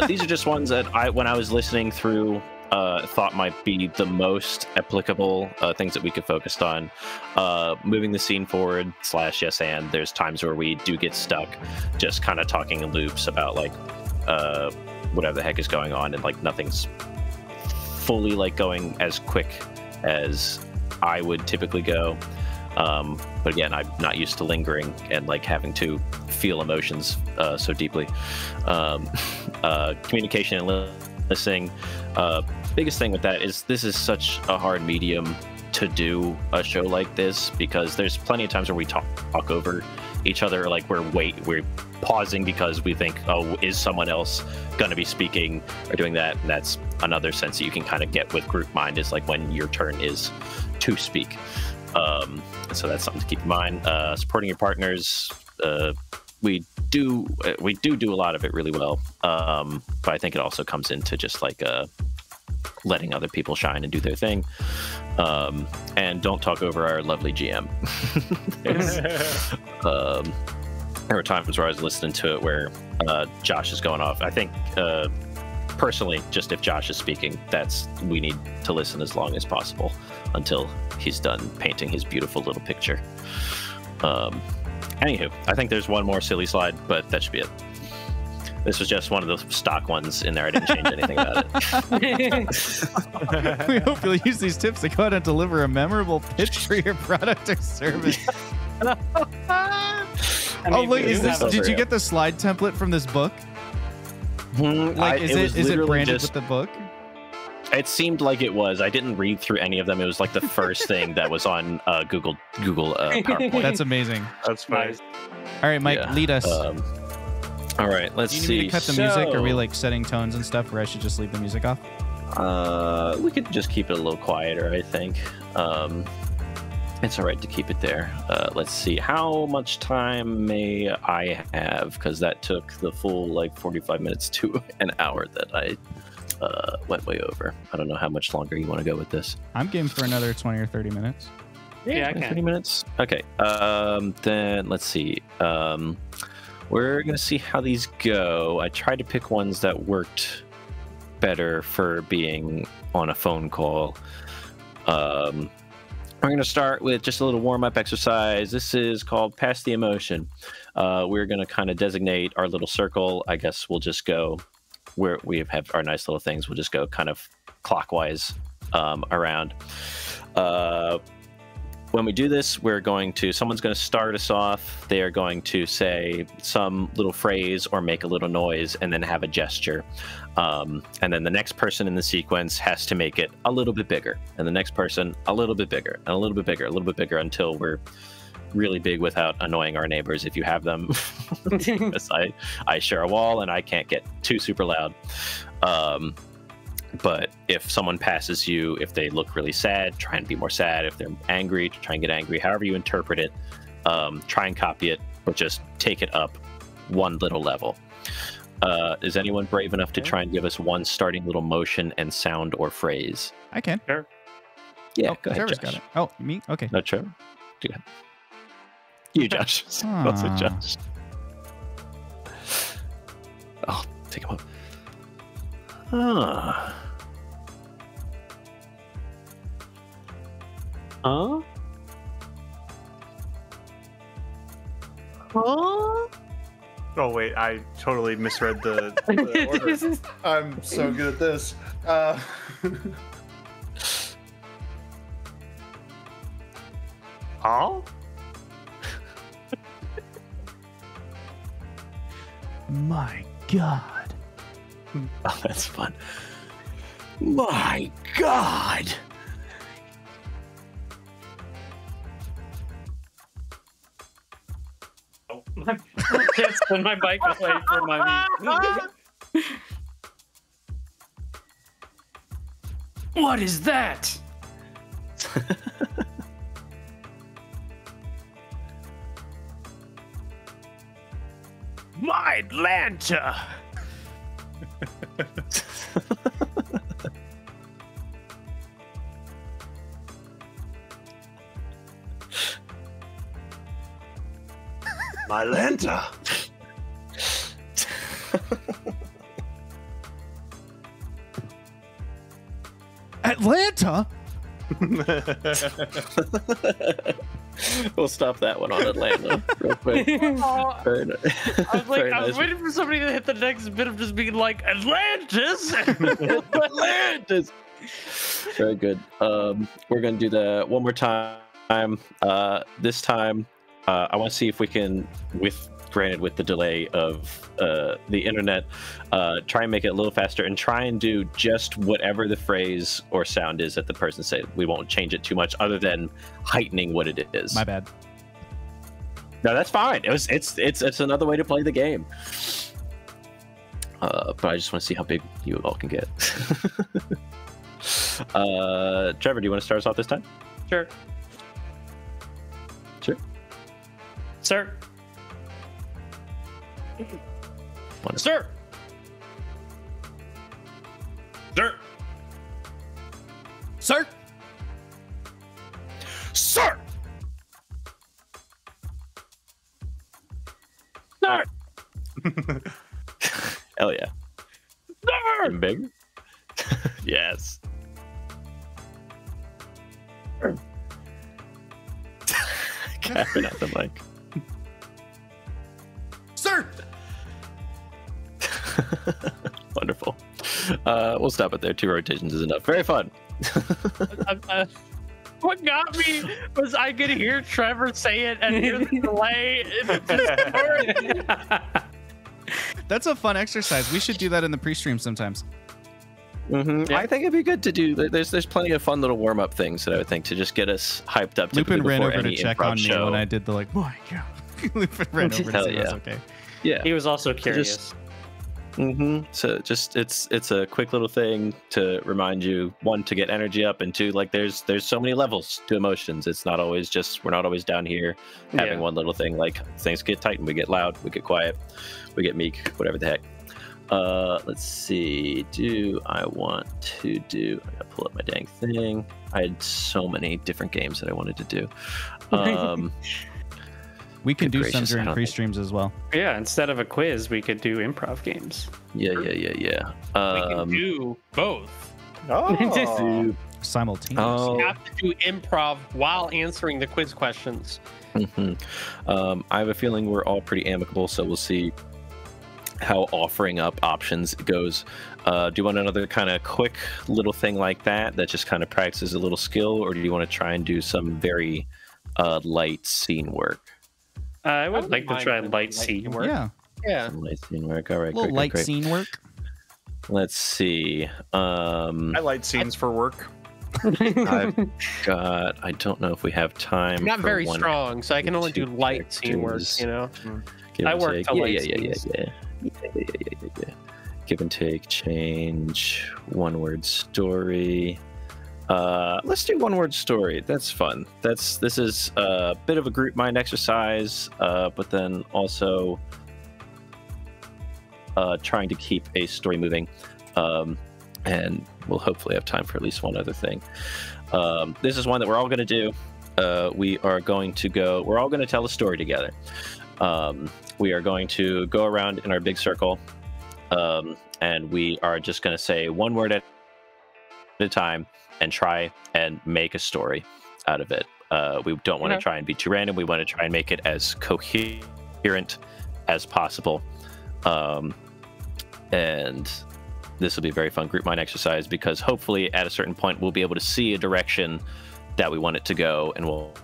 These are just ones that when I was listening through, thought might be the most applicable things that we could focus on. Moving the scene forward / yes and there's times where we do get stuck just kind of talking in loops about like whatever the heck is going on, and like nothing's fully like going as quick as I would typically go. But again, I'm not used to lingering and like having to feel emotions so deeply. Communication and listening. Biggest thing with that is this is such a hard medium to do a show like this, because there's plenty of times where we talk over each other, like we're pausing because we think, oh, is someone else going to be speaking or doing that? And that's another sense that you can kind of get with group mind, is like when your turn is to speak. So that's something to keep in mind. Supporting your partners, we do a lot of it really well, but I think it also comes into just like letting other people shine and do their thing. And don't talk over our lovely GM. There were times where I was listening to it where Josh is going off. I think personally, just if Josh is speaking, we need to listen as long as possible until he's done painting his beautiful little picture. Anywho, I think there's one more silly slide, but that should be it. This was just one of those stock ones in there. I didn't change anything about it. We hope you'll use these tips to go out and deliver a memorable pitch for your product or service. Oh, look, did you get the slide template from this book? Like, is it branded with the book? It seemed like it was. I didn't read through any of them. It was like the first thing that was on Google PowerPoint. That's amazing. That's nice. All right, Mike, lead us. All right, let's see. Do you need me to cut the music? Are we like setting tones and stuff where I should just leave the music off? We could just keep it a little quieter, I think. It's all right to keep it there. Let's see. How much time may I have? Because that took the full 45 minutes to an hour that I went way over. I don't know how much longer you want to go with this. I'm game for another 20 or 30 minutes. Yeah, I can. 30 minutes? Okay. Then let's see. We're going to see how these go. I tried to pick ones that worked better for being on a phone call. We're going to start with just a little warm-up exercise. This is called Pass the Emotion. We're going to kind of designate our little circle. I guess we'll just go where we have our nice little things. We'll just go kind of clockwise around. When we do this, someone's going to start us off. They are going to say some little phrase or make a little noise and then have a gesture. And then the next person in the sequence has to make it a little bit bigger. And the next person a little bit bigger, and a little bit bigger, a little bit bigger until we're really big without annoying our neighbors if you have them. Because I share a wall and I can't get too super loud. But if someone passes you, if they look really sad, try and be more sad. If they're angry, try and get angry. However you interpret it, try and copy it, but just take it up one little level. Is anyone brave enough to try and give us one starting little motion and sound or phrase? I can. Sure. Yeah, go ahead, Trevor's Josh. got it. Oh, me? Okay. No, Trevor. Go ahead. You, Josh. Also, Josh. Oh, take him up. Huh? Huh? Oh wait, I totally misread the order. I'm so good at this. Huh? My God. Oh, that's fun. My God. Can't spin my bike away from my meat. What is that? My Atlanta. My Atlanta. Atlanta? We'll stop that one on Atlanta real quick. Very nice. I was waiting for somebody to hit the next bit of just being like, Atlantis! Atlantis! Very good. We're going to do that one more time. This time, I want to see if we can, granted with the delay of the internet, try and make it a little faster and try and do just whatever the phrase or sound is that the person said. We won't change it too much other than heightening what it is. My bad. No, that's fine. It's another way to play the game. But I just want to see how big you all can get. Trevor, do you want to start us off this time? Sure. Sure. Sir. Wonderful. Sir. Sir. Sir. Sir. Sir. Hell yeah. Sir! Even bigger? Yes. Capping out the mic. Sir. Wonderful. We'll stop it there. 2 rotations is enough. Very fun. What got me was I could hear Trevor say it and hear the delay. That's a fun exercise. We should do that in the pre-stream sometimes. Mm-hmm. Yeah. I think it'd be good to do. There's plenty of fun little warm-up things that I would think to just get us hyped up. Lupin ran over to check on show. me when I did the like, my God. Lupin ran over to say that's okay. Yeah, he was also curious. So just it's a quick little thing to remind you, 1, to get energy up, and 2, like there's so many levels to emotions. It's not always just, we're not always down here having one little thing. Like things get tight and we get loud, we get quiet, we get meek, whatever the heck. Let's see. I gotta pull up my dang thing. I had so many different games that I wanted to do. We can do some during pre-streams as well. Yeah, instead of a quiz, we could do improv games. Yeah. We can do both. Oh. Simultaneously. You have to do improv while answering the quiz questions. I have a feeling we're all pretty amicable, so we'll see how offering up options goes. Do you want another kind of quick little thing like that just kind of practices a little skill, or do you want to try and do some very light scene work? I would like to try light scene work. Yeah. Some light scene work. All right. A little light great. scene work. Let's see. I light scenes for work. I don't know if we have time. I'm not for very 1, strong, so I can only do light scene work, you know? I work to light scenes. Yeah. Give and take, change, 1-word story. Let's do 1-word story. That's fun. This is a bit of a group mind exercise, but then also trying to keep a story moving. And we'll hopefully have time for at least one other thing. This is one that we're all going to do. We're all going to tell a story together. We are going to go around in our big circle, and we are just going to say 1 word at a time and try and make a story out of it. We don't want to try and be too random. We want to try and make it as coherent as possible. And this will be a very fun group mind exercise, because hopefully at a certain point we'll be able to see a direction that we want it to go, and we'll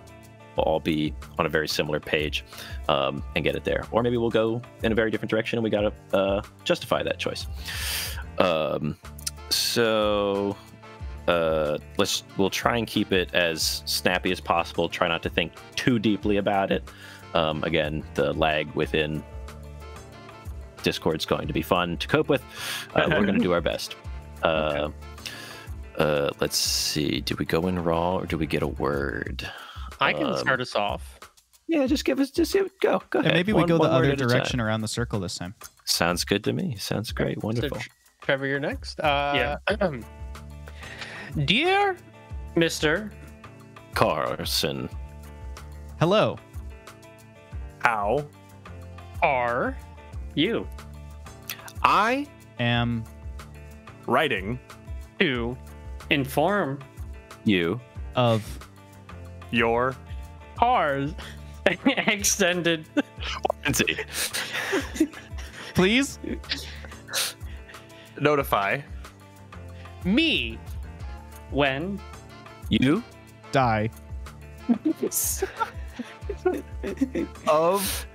all be on a very similar page and get it there. Or maybe we'll go in a very different direction and we got to justify that choice. We'll try and keep it as snappy as possible. Try not to think too deeply about it. Again, the lag within Discord's going to be fun to cope with. We're going to do our best. Let's see. Do we go in raw or do we get a word? I can start us off. Yeah, go ahead. And maybe we go the other direction around the circle this time. Sounds good to me. Sounds great. Wonderful. So, Trevor, you're next. Yeah. Dear Mr. Carson. Hello. How are You I Am writing to inform you of your cars extended warranty. please notify me when You die of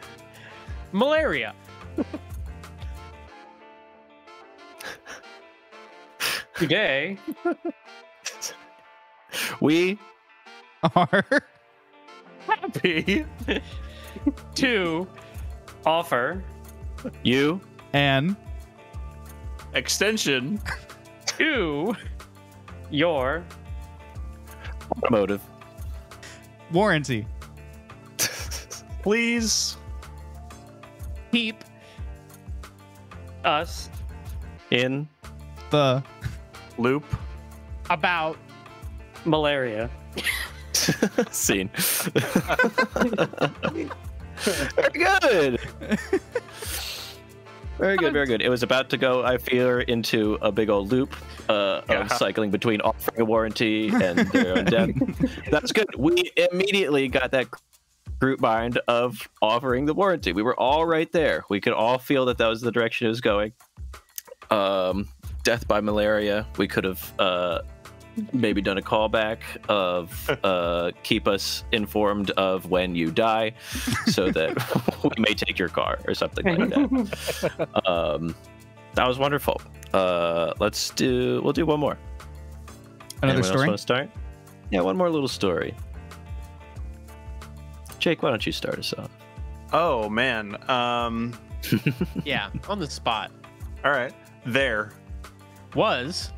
malaria today we are happy to offer you an extension to your automotive warranty. please keep us in The loop about malaria. Scene. Very good. Very good, very good. It was about to go, I fear, into a big old loop of cycling between offering a warranty and their own death. That's good. We immediately got that group mind of offering the warranty. We were all right there. We could all feel that was the direction it was going. Death by malaria. We could have maybe done a callback of keep us informed of when you die so that we may take your car or something like that. That was wonderful. We'll do one more. Another Anyone story? else want to start? Yeah, one more little story. Jake, why don't you start us off? Oh man. Yeah, on the spot. All right. There Was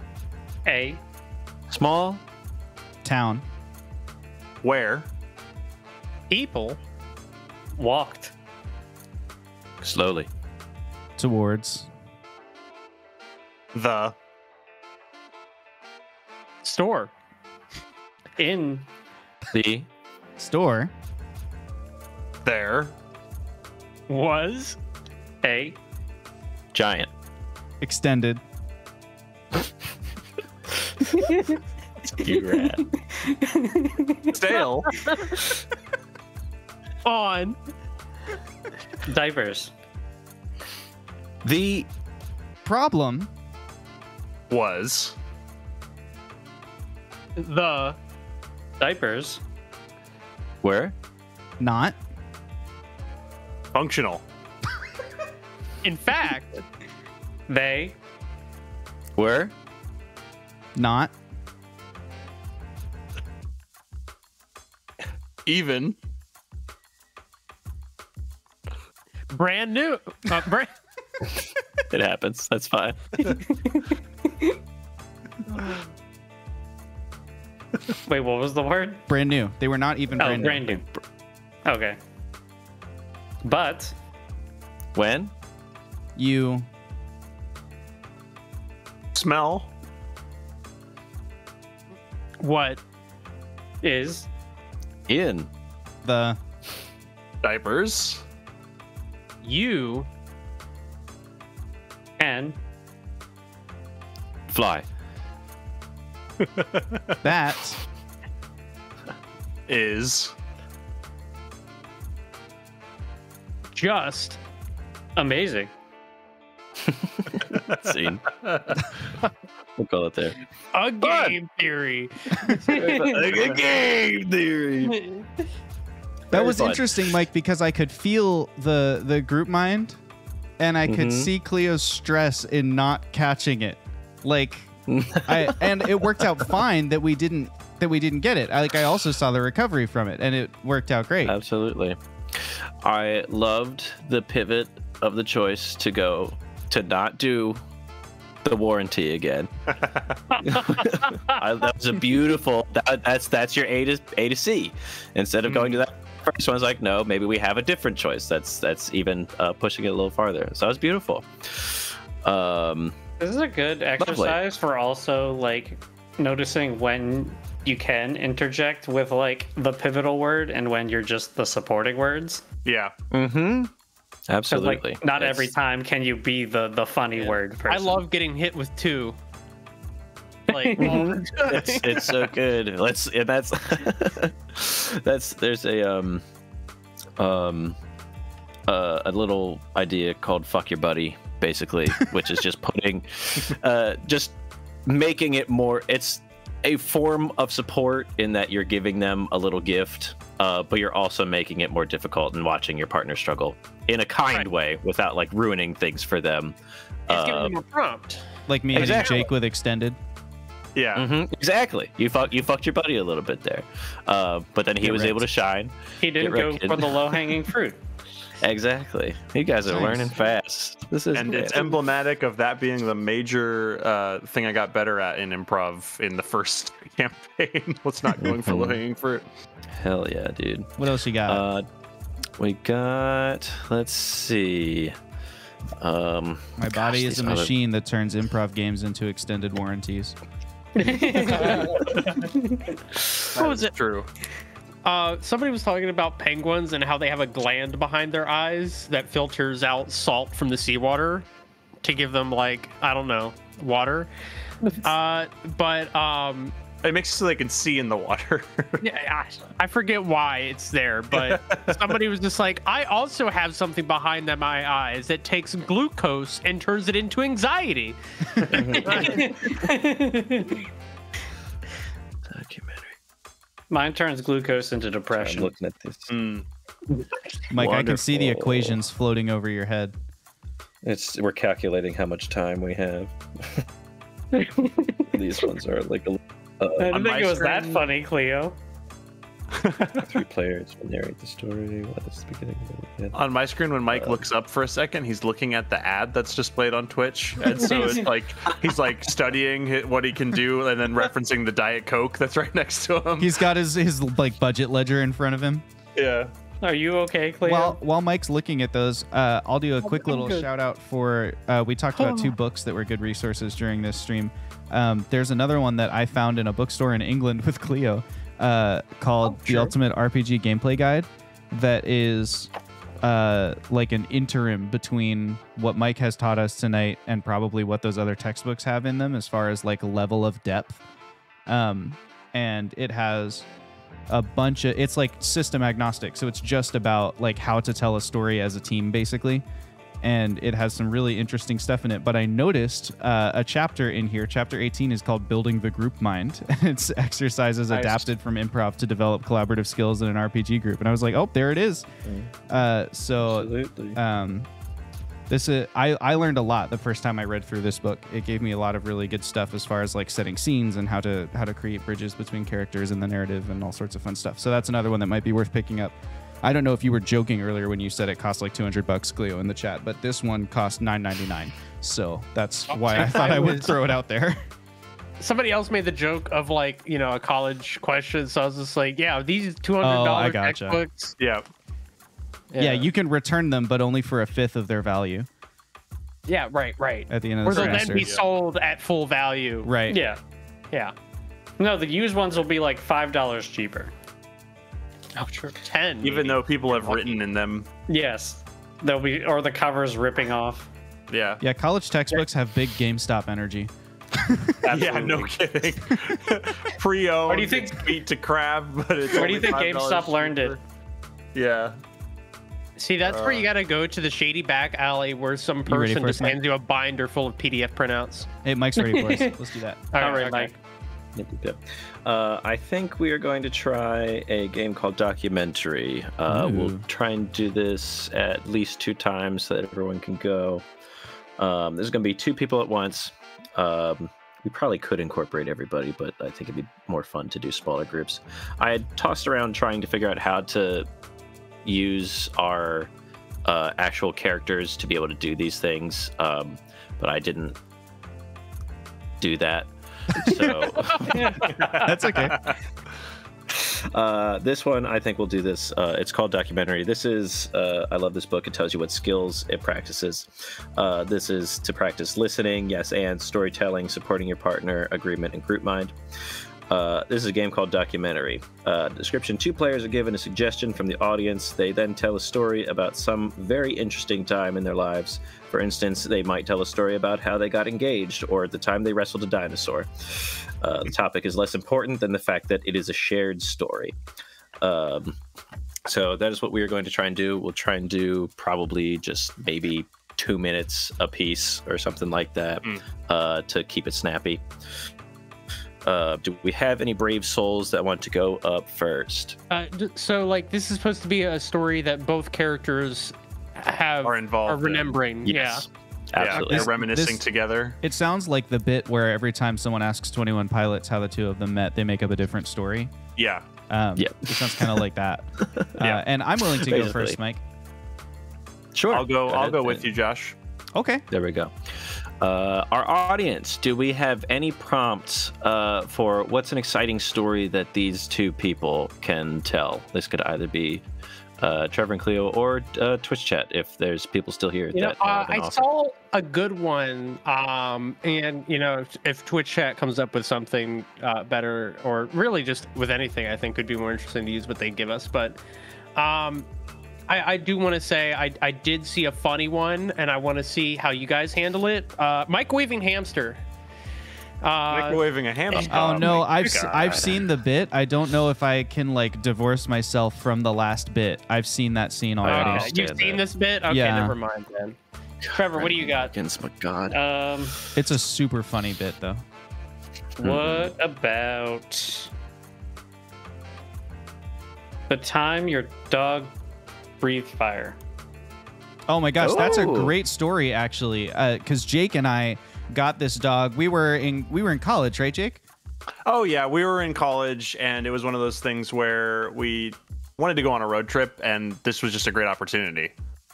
A. Small Town. where people Walked. slowly. Towards. the store In. The Store. there was A. giant. Extended. You rat. stale on Diapers. The Problem. was the Diapers. where? Not. functional in fact They. Where? Not. even brand new It happens. That's fine. Wait, what was the word? Brand new. They were not even Oh, brand brand new. Okay. But When? new. You. smell what is In. The. diapers you can Fly. That. is just amazing. Scene. We'll call it there. a game theory. A game theory. That was fun. interesting, Mike, because I could feel the group mind, and I could see Cleo's stress in not catching it. Like, and it worked out fine that we didn't get it. I also saw the recovery from it, and it worked out great. Absolutely. I loved the pivot of the choice to go to not do the warranty again. That was a beautiful. That's your A to C. Instead of going to that first one, I was like, no, maybe we have a different choice. That's even pushing it a little farther. So that was beautiful. This is a good exercise for also like noticing when you can interject with like the pivotal word and when you're just the supporting words. yeah Mm-hmm. 'Cause, Absolutely. like, not every time can you be the funny word person. I love getting hit with two. Like It's so good. There's a little idea called "fuck your buddy," basically, which is just putting, just making it more. It's a form of support in that you're giving them a little gift, but you're also making it more difficult and watching your partner struggle in a kind way without like ruining things for them. it's giving them a prompt. Like me Exactly. and Jake with extended. yeah Exactly. You fucked your buddy a little bit there, but then he was able to shine. He didn't Get go wrecked. for the low hanging fruit. Exactly. You guys are Nice. learning fast. This is and great. it's emblematic of that being the major thing I got better at in improv in the first campaign. What's not going for low-hanging fruit. Hell yeah, dude. What else you got? We got. Let's see. My body is a machine that turns improv games into extended warranties. What was it? True. Somebody was talking about penguins and how they have a gland behind their eyes that filters out salt from the seawater to give them, like, I don't know, water. It makes it so they can see in the water. Yeah, I forget why it's there, but somebody was just like, I also have something behind my eyes that takes glucose and turns it into anxiety. Documentary. Mine turns glucose into I'm depression. looking at this. Mike, I can see the Wonderful. equations floating over your head. We're calculating how much time we have. These ones are like I On didn't think my it was that screen- funny, Cleo. 3 players will narrate the story. What is the beginning of it? On my screen, when Mike looks up for a second, he's looking at the ad that's displayed on Twitch, and so it's like he's like studying what he can do, and then referencing the Diet Coke that's right next to him. He's got his like budget ledger in front of him. Yeah. Are you okay, Cleo? While Mike's looking at those, I'll do a quick I'm little good. shout out for. We talked about 2 books that were good resources during this stream. There's another one that I found in a bookstore in England with Cleo called The Ultimate RPG Gameplay Guide. That is like an interim between what Mike has taught us tonight and probably what those other textbooks have in them as far as like level of depth. And it has a bunch of, it's like system agnostic, so it's just about like how to tell a story as a team basically, and it has some really interesting stuff in it. But I noticed a chapter in here, chapter 18 is called Building the Group Mind. It's exercises Nice. adapted from improv to develop collaborative skills in an RPG group, and I was like, oh, there it is. So Absolutely. this is, I learned a lot the first time I read through this book. It gave me a lot of really good stuff as far as like setting scenes and how to create bridges between characters in the narrative and all sorts of fun stuff. So that's another one that might be worth picking up. I don't know if you were joking earlier when you said it cost like $200, Cleo, in the chat, but this one cost $9.99. So that's why I thought I would throw it out there. Somebody else made the joke of, like, you know, a college question, so I was just like, yeah, these $200 Oh, I gotcha. textbooks. Yeah. Yeah, you can return them, but only for a fifth of their value Yeah, right. at the end of Or the they'll then semester. be sold at full value. Right. Yeah. Yeah. No, the used ones will be like $5 cheaper. Oh, true. 10. Even maybe. though people have written in them. Yes. They'll be, or the cover's ripping off. Yeah. Yeah, college textbooks have big GameStop energy. Yeah, no kidding. Pre-owned. Where do you think- beat to crab? But it's Where do you think only $5 GameStop learned it? cheaper. Yeah. See, that's where you gotta go to the shady back alley where some You ready person for just us, Mike? hands you a binder full of PDF printouts. Hey, Mike's ready for us. Let's do that. All right, okay. Mike. Yep. I think we are going to try a game called Documentary. We'll try and do this at least 2 times so that everyone can go. There's going to be 2 people at once. We probably could incorporate everybody, but I think it'd be more fun to do smaller groups. I had tossed around trying to figure out how to use our actual characters to be able to do these things, but I didn't do that. So That's okay. this one, I think we'll do this. It's called Documentary. This is, I love this book. It tells you what skills it practices. This is to practice listening, yes, and storytelling, supporting your partner, agreement, and group mind. This is a game called Documentary. Description: 2 players are given a suggestion from the audience. They then tell a story about some very interesting time in their lives. For instance, they might tell a story about how they got engaged or the time they wrestled a dinosaur. The topic is less important than the fact that it is a shared story. So that is what we are going to try and do. We'll try and do probably just maybe 2 minutes a piece or something like that to keep it snappy. Do we have any brave souls that want to go up first? So, like, this is supposed to be a story that both characters Are involved in. remembering. Yes, Yeah, absolutely. they're reminiscing this- together. It sounds like the bit where every time someone asks 21 Pilots how the 2 of them met, they make up a different story. Yeah. Yeah. It sounds kind of like that. Yeah. And I'm willing to go Basically. first, Mike. Sure. I'll go ahead. with you, Josh. Okay. There we go. Our audience, do we have any prompts for what's an exciting story that these 2 people can tell? This could either be Trevor and Cleo, or Twitch chat if there's people still here. I saw a good one, and if Twitch chat comes up with something better, or really just with anything, I think could be more interesting to use what they give us. But I do want to say I did see a funny one, and I want to see how you guys handle it. Microwaving hamster. Microwaving a hamster. Oh no, I've seen the bit. I don't know if I can like divorce myself from the last bit. I've seen that scene already. You've seen this bit? Okay, yeah. Never mind then. Trevor, what do you got? Against my God. It's a super funny bit though. What about the time your dog breathed fire? Oh my gosh, that's a great story actually. Because Jake and I got this dog. We were in college, right, Jake? Oh yeah, we were in college, and it was one of those things where we wanted to go on a road trip, and this was just a great opportunity.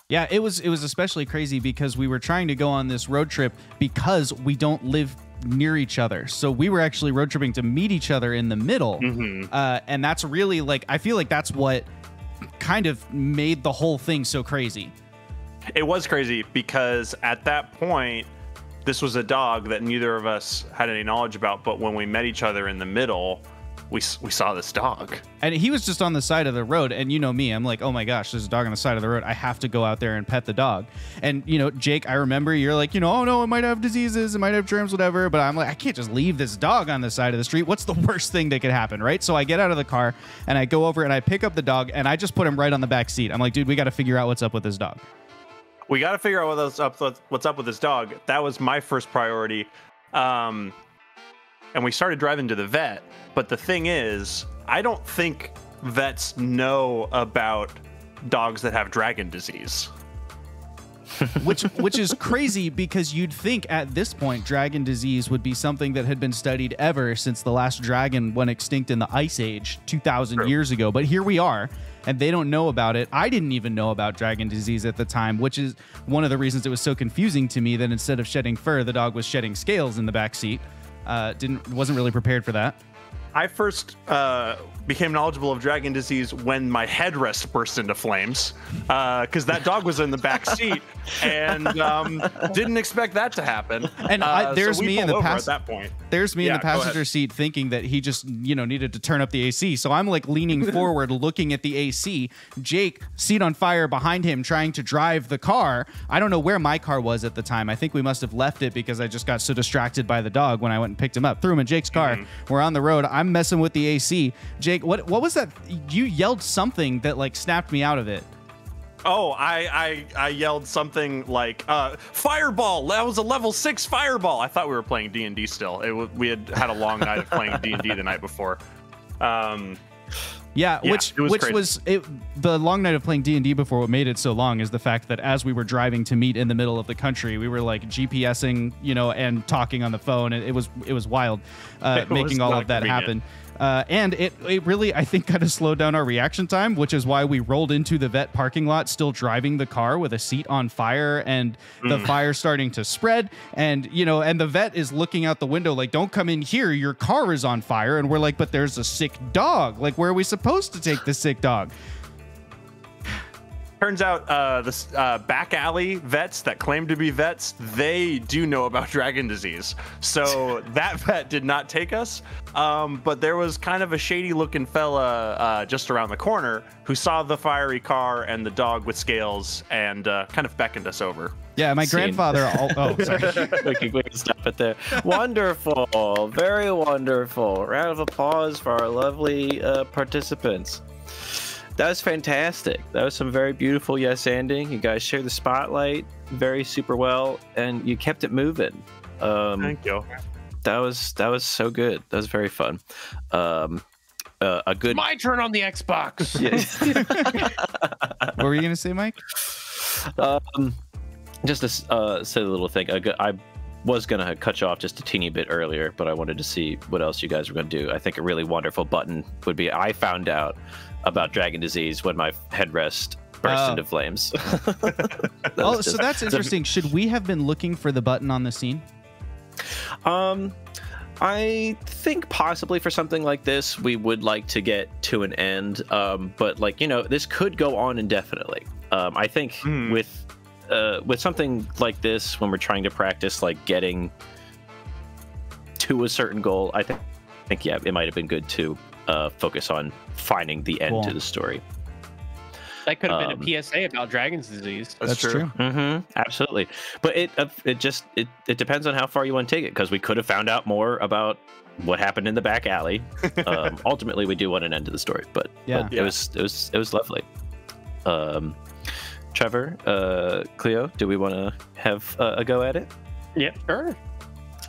Yeah, it was especially crazy because we were trying to go on this road trip because we don't live near each other. So we were actually road tripping to meet each other in the middle. And that's really like, I feel like that's what kind of made the whole thing so crazy. It was crazy because at that point, this was a dog that neither of us had any knowledge about, but when we met each other in the middle, we saw this dog. And he was just on the side of the road, and you know me, I'm like, oh my gosh, there's a dog on the side of the road. I have to go out there and pet the dog. And, Jake, I remember you're like, oh no, it might have diseases, it might have germs, whatever. But I'm like, I can't just leave this dog on the side of the street. What's the worst thing that could happen, right? So I get out of the car, and I go over, and I pick up the dog, and I just put him right on the back seat. I'm like, dude, we got to figure out what's up with this dog. We got to figure out what's up with this dog. That was my first priority. And we started driving to the vet. But the thing is, I don't think vets know about dogs that have dragon disease. which is crazy because you'd think at this point dragon disease would be something that had been studied ever since the last dragon went extinct in the Ice Age 2,000 years ago. But here we are, and they don't know about it. I didn't even know about dragon disease at the time, which is one of the reasons it was so confusing to me that instead of shedding fur, the dog was shedding scales in the back seat. Wasn't really prepared for that. I first became knowledgeable of dragon disease when my headrest burst into flames, because that dog was in the back seat and didn't expect that to happen. And there's me in the at that point. There's me in the passenger seat thinking that he just needed to turn up the AC. So I'm like leaning forward, looking at the AC. Jake, seat on fire behind him, trying to drive the car. I don't know where my car was at the time. I think we must have left it because I just got so distracted by the dog when I went and picked him up. Threw him in Jake's car. We're on the road. I'm messing with the AC. Jake, what was that? You yelled something that like snapped me out of it. Oh, I yelled something like fireball. That was a level 6 fireball. I thought we were playing D&D still. We had a long night of playing D&D the night before. Which was the long night of playing D&D before. What made it so long is the fact that as we were driving to meet in the middle of the country, we were like GPSing, and talking on the phone. And it was wild, making all of that happen. And it really, I think, kind of slowed down our reaction time, which is why we rolled into the vet parking lot, still driving the car with a seat on fire and the fire starting to spread. And, and the vet is looking out the window like, don't come in here. Your car is on fire. And we're like, but there's a sick dog. Like, where are we supposed to take the sick dog? Turns out the back alley vets that claim to be vets, they do know about dragon disease. So that vet did not take us. But there was kind of a shady looking fella just around the corner who saw the fiery car and the dog with scales and kind of beckoned us over. Yeah, my grandfather. Sorry. we can stop it there. Wonderful. Very wonderful. Round of applause for our lovely participants. That was fantastic. That was some very beautiful yes-anding. You guys shared the spotlight very super well, and you kept it moving. Thank you. That was so good. That was very fun. A good. My turn on the Xbox. What were you gonna say, Mike? Just a silly little thing. I was gonna cut you off just a teeny bit earlier, but I wanted to see what else you guys were gonna do. I think a really wonderful button would be. I found out about dragon disease when my headrest burst into flames. So that's interesting. Should we have been looking for the button on the scene? I think possibly for something like this, we would like to get to an end. But like, you know, this could go on indefinitely. I think with something like this, when we're trying to practice like getting to a certain goal, I think yeah, it might have been good to focus on finding the end to the story. That could have been a PSA about Dragon's disease. That's true. Absolutely, but it depends on how far you want to take it, because we could have found out more about what happened in the back alley. Ultimately, we do want an end to the story, but it was lovely. Trevor, Cleo, do we want to have a go at it? Yeah, sure.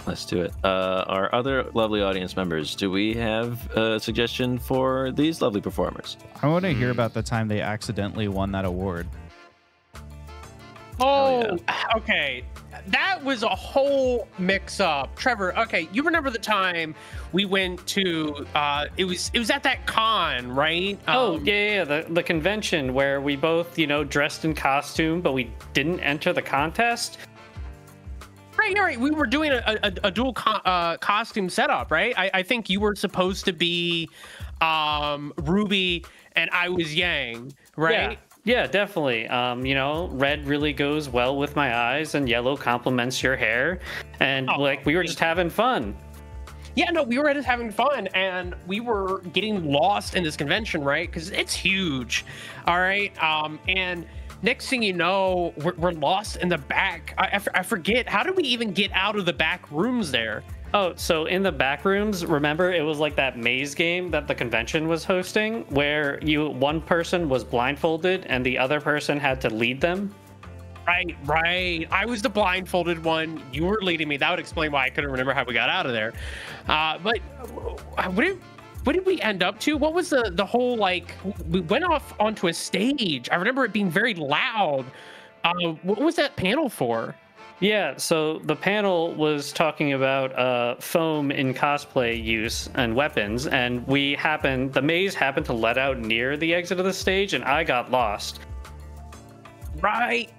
Let's do it. Our other lovely audience members, do we have a suggestion for these lovely performers? I want to hear about the time they accidentally won that award. Oh, okay. That was a whole mix-up. Trevor, okay, you remember the time we went to, it was at that con, right? The convention where we both, dressed in costume, but we didn't enter the contest. Right. We were doing a dual costume setup, right? I think you were supposed to be Ruby and I was Yang, right? Yeah, definitely. Red really goes well with my eyes and yellow complements your hair. And we were just having fun. Yeah, no, we were just having fun, and we were getting lost in this convention, right? Because it's huge, all right? And next thing you know, we're lost in the back. I forget, how did we even get out of the back rooms there? Oh, so in the back rooms, remember it was like that maze game that the convention was hosting, where one person was blindfolded and the other person had to lead them? Right. I was the blindfolded one. You were leading me. That would explain why I couldn't remember how we got out of there. But what did we end up to? What was the whole, we went off onto a stage. I remember it being very loud. What was that panel for? Yeah, so the panel was talking about foam in cosplay use and weapons, and the maze happened to let out near the exit of the stage, and I got lost. Right.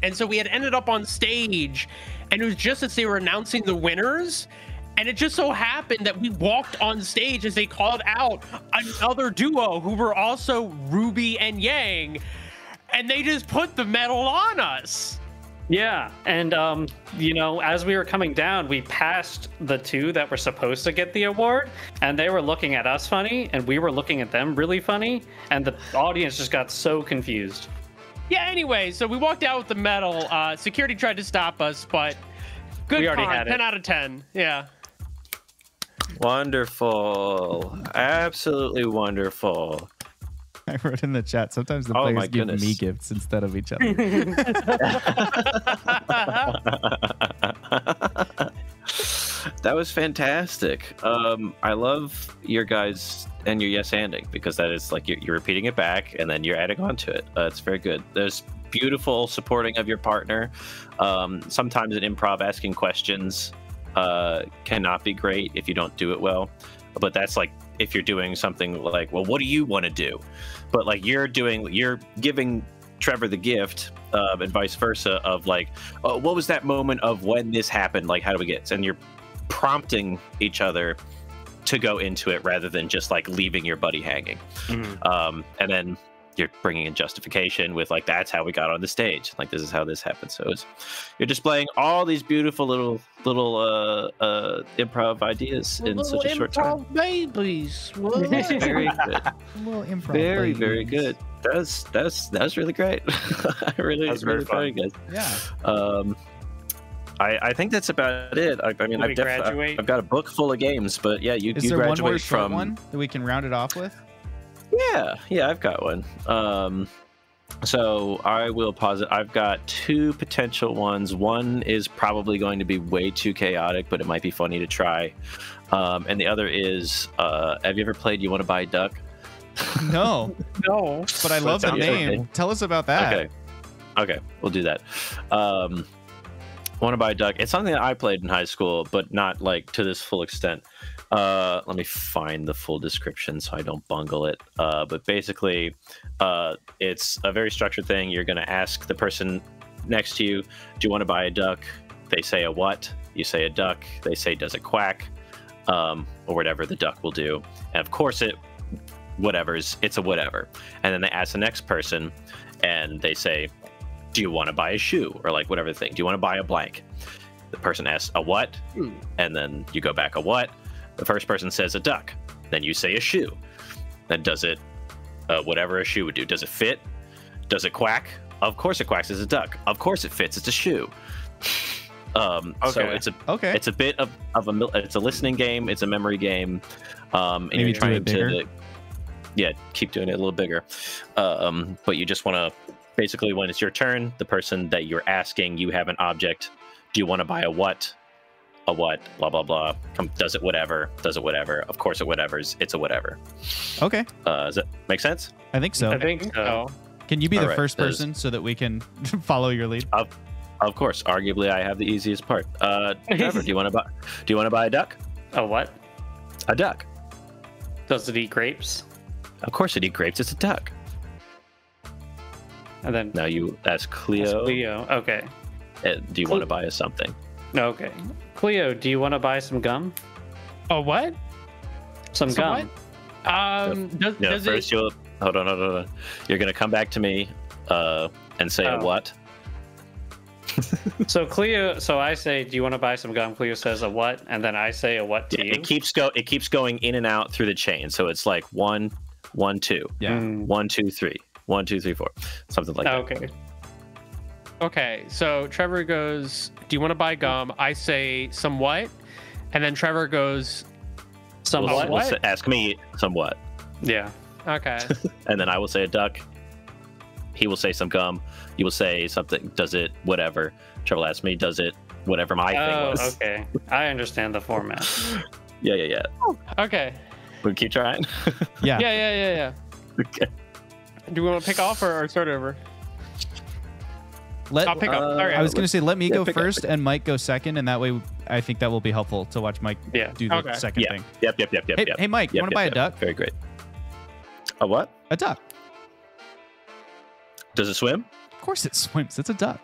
And so we had ended up on stage, and it was just as they were announcing the winners, and it just so happened that we walked on stage as they called out another duo who were also Ruby and Yang, and they just put the medal on us. Yeah, and as we were coming down, we passed the two that were supposed to get the award, and they were looking at us funny, and we were looking at them really funny, and the audience just got so confused. Yeah, anyway, so we walked out with the medal. Security tried to stop us, but good we already con, had it. 10 out of 10. Yeah. Wonderful. Absolutely wonderful. I wrote in the chat, sometimes the players give me gifts instead of each other. That was fantastic. I love your guys and your yes-anding, because that is like you're repeating it back and then you're adding on to it. It's very good. There's beautiful supporting of your partner. Sometimes in improv, asking questions cannot be great if you don't do it well. But that's like if you're doing something like, well, what do you want to do? But like you're giving Trevor the gift, and vice versa, of like, oh, what was that moment of when this happened? Like, how do we get? And you're prompting each other to go into it rather than just like leaving your buddy hanging. And then you're bringing in justification with like, that's how we got on the stage. Like, this is how this happened. So you're displaying all these beautiful little improv ideas in such a short time. Babies. Very good. Little improv Very, babies. very good. That was really great. I really, That's very really fun. good. Yeah. I think that's about it. I mean, I've got a book full of games, but yeah, you Is there one more graduate short from one that we can round it off with? Yeah, I've got one. So I will pause it. I've got two potential ones. One is probably going to be way too chaotic, but it might be funny to try. And the other is, have you ever played You Want to Buy a Duck? No, but I love the name. Okay. Tell us about that. Okay, we'll do that. Want to Buy a Duck. It's something that I played in high school, but not like to this full extent. Let me find the full description so I don't bungle it. But basically, it's a very structured thing. You're going to ask the person next to you, do you want to buy a duck? They say a what? You say a duck. They say, does it quack? or whatever the duck will do. And of course it's a whatever. And then they ask the next person and they say, do you want to buy a shoe? Or like whatever thing. Do you want to buy a blank? The person asks a what? And then you go back a what? The first person says a duck. Then you say a shoe. Then does it whatever a shoe would do? Does it fit? Does it quack? Of course it quacks. It's a duck. Of course it fits. It's a shoe. So it's a bit of it's a listening game. It's a memory game. And Maybe you're try it trying to keep doing it a little bigger. But you just want to basically, when it's your turn, the person that you're asking, you have an object. Do you want to buy a what? A what? Blah blah blah. Does it whatever? Does it whatever? Of course it whatevers. It's a whatever. Okay. Does that make sense? I think so. I think so. Can you be the Alright, first person so that we can follow your lead? Of course. Arguably, I have the easiest part. Trevor, do you want to buy a duck? A what? A duck. Does it eat grapes? Of course it eats grapes. It's a duck. And then Now you ask Cleo. that's Cleo. Okay. Do you want to buy us something? Okay. Cleo, do you want to buy some gum? Oh, what? Some gum. What? Does First it? you'll hold on. You're gonna come back to me and say a what? So I say, do you want to buy some gum? Cleo says a what, and then I say a what to you. It keeps going in and out through the chain. So it's like 1, 1, 2. Yeah. 1, 2, 3. 1, 2, 3, 4. Something like that. Okay. Okay, so Trevor goes, do you want to buy gum? I say somewhat. And then Trevor goes, Somewhat. Ask me somewhat. Yeah. okay. And then I will say a duck. He will say some gum. You will say something. Does it whatever? Trevor will ask me. Does it whatever my thing was? Okay. I understand the format. Yeah. Okay. We keep trying. Yeah. Yeah. Okay. Do we want to pick off or start over? I'll pick up. Sorry. I was going to say, let me go pick up, first pick up. and Mike go second. And that way, I think that will be helpful to watch Mike do the Okay. second thing. Yep. Hey, Mike, you want to buy a duck? Very great. A what? A duck. Does it swim? Of course it swims. It's a duck.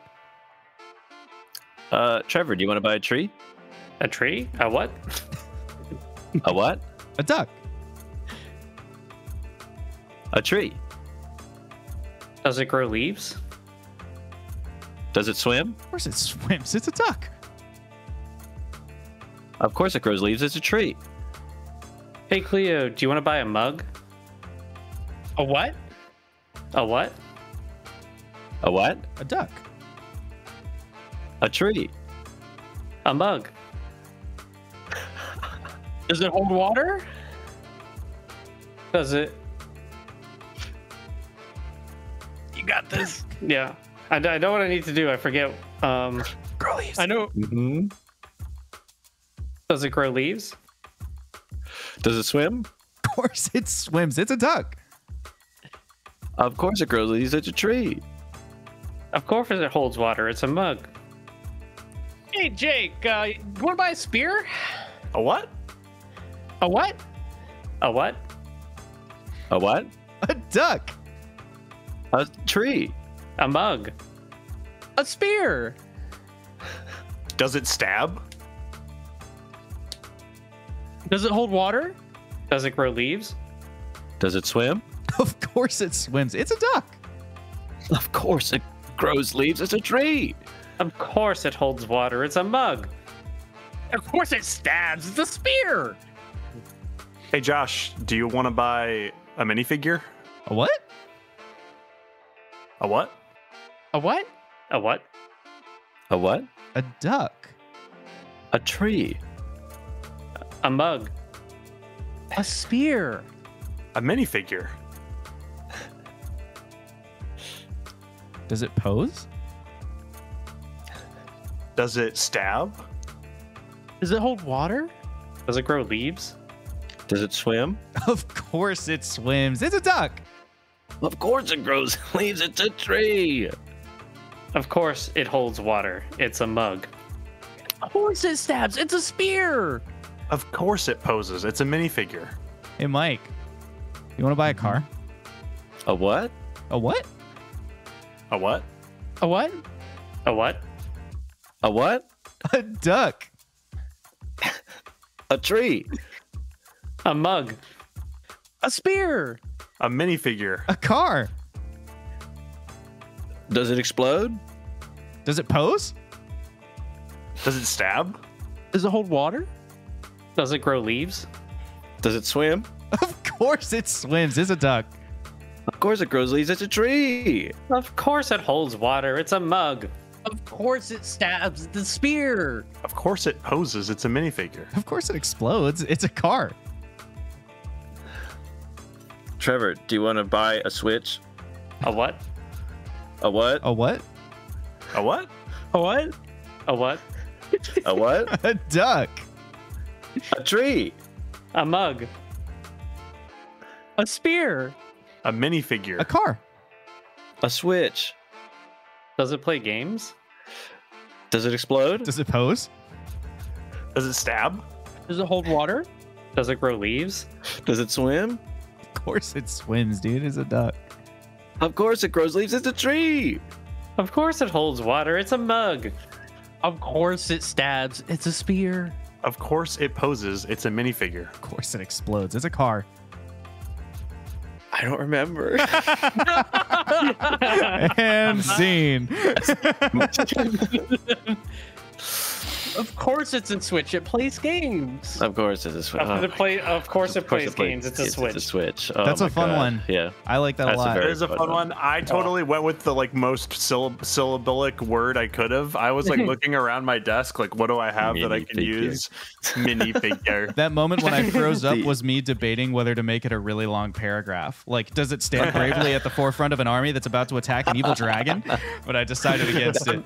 Trevor, do you want to buy a tree? A tree? A what? A what? A duck. A tree. Does it grow leaves? Does it swim? Of course it swims. It's a duck. Of course it grows leaves. It's a tree. Hey, Cleo, do you want to buy a mug? A what? A what? A what? A duck. A tree. A mug. Does it hold water? Does it? You got this. Yeah. I know what I need to do. I forget. Grow leaves. I know. Mm-hmm. Does it grow leaves? Does it swim? Of course it swims. It's a duck. Of course it grows leaves. It's a tree. Of course it holds water. It's a mug. Hey, Jake, you want to buy a spear? A what? A what? A what? A what? A duck. A tree. A mug. A spear. Does it stab? Does it hold water? Does it grow leaves? Does it swim? Of course it swims. It's a duck. Of course it grows leaves. It's a tree. Of course it holds water. It's a mug. Of course it stabs. It's a spear. Hey, Josh, do you want to buy a minifigure? A what? A what? A what? A what? A what? A duck. A tree. A mug. A spear. A minifigure. Does it pose? Does it stab? Does it hold water? Does it grow leaves? Does it swim? Of course it swims. It's a duck. Of course it grows leaves. It's a tree. Of course it holds water. It's a mug. Of course it stabs. It's a spear. Of course it poses. It's a minifigure. Hey, Mike, you want to buy a car? A what? A what? A what? A what? A what? A what? A duck. A tree. A mug. A spear. A minifigure. A car. Does it explode? Does it pose? Does it stab? Does it hold water? Does it grow leaves? Does it swim? Of course it swims. It's a duck. Of course it grows leaves. It's a tree. Of course it holds water. It's a mug. Of course it stabs the spear. Of course it poses. It's a minifigure. Of course it explodes. It's a car. Trevor, do you want to buy a Switch? A what? A what? A what? A what? A what? A what? A what? A duck. A tree. A mug. A spear. A minifigure. A car. A Switch. Does it play games? Does it explode? Does it pose? Does it stab? Does it hold water? Does it grow leaves? Does it swim? Of course it swims, dude. It's a duck. Of course it grows leaves. It's a tree. Of course it holds water. It's a mug. Of course it stabs. It's a spear. Of course it poses. It's a minifigure. Of course it explodes. It's a car. I don't remember. And scene. Of course it's a Switch. It plays games. Of course it's a Switch. Of course it plays games. It's a Switch. It's a Switch. Oh That's a my fun God. one. Yeah. I like that That's a a lot. very- It is a fun one. I totally went with the most syllabic word I could have. I was like looking around my desk, like, what do I have that I can Minifigure. use? Minifigure. That moment when I froze up was me debating whether to make it a really long paragraph. Like, does it stand bravely at the forefront of an army that's about to attack an evil dragon? But I decided against it.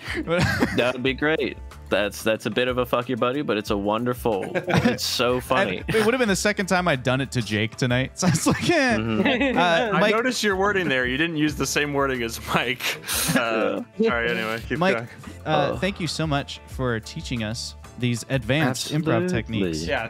That would be great. That's a bit of a fuck your buddy, but it's a wonderful. It's so funny. And it would have been the second time I'd done it to Jake tonight. So I was like, eh. I Mike, noticed your wording there. You didn't use the same wording as Mike. Sorry, anyway. Keep Mike, going. thank you so much for teaching us these advanced improv Absolutely. techniques. Yeah,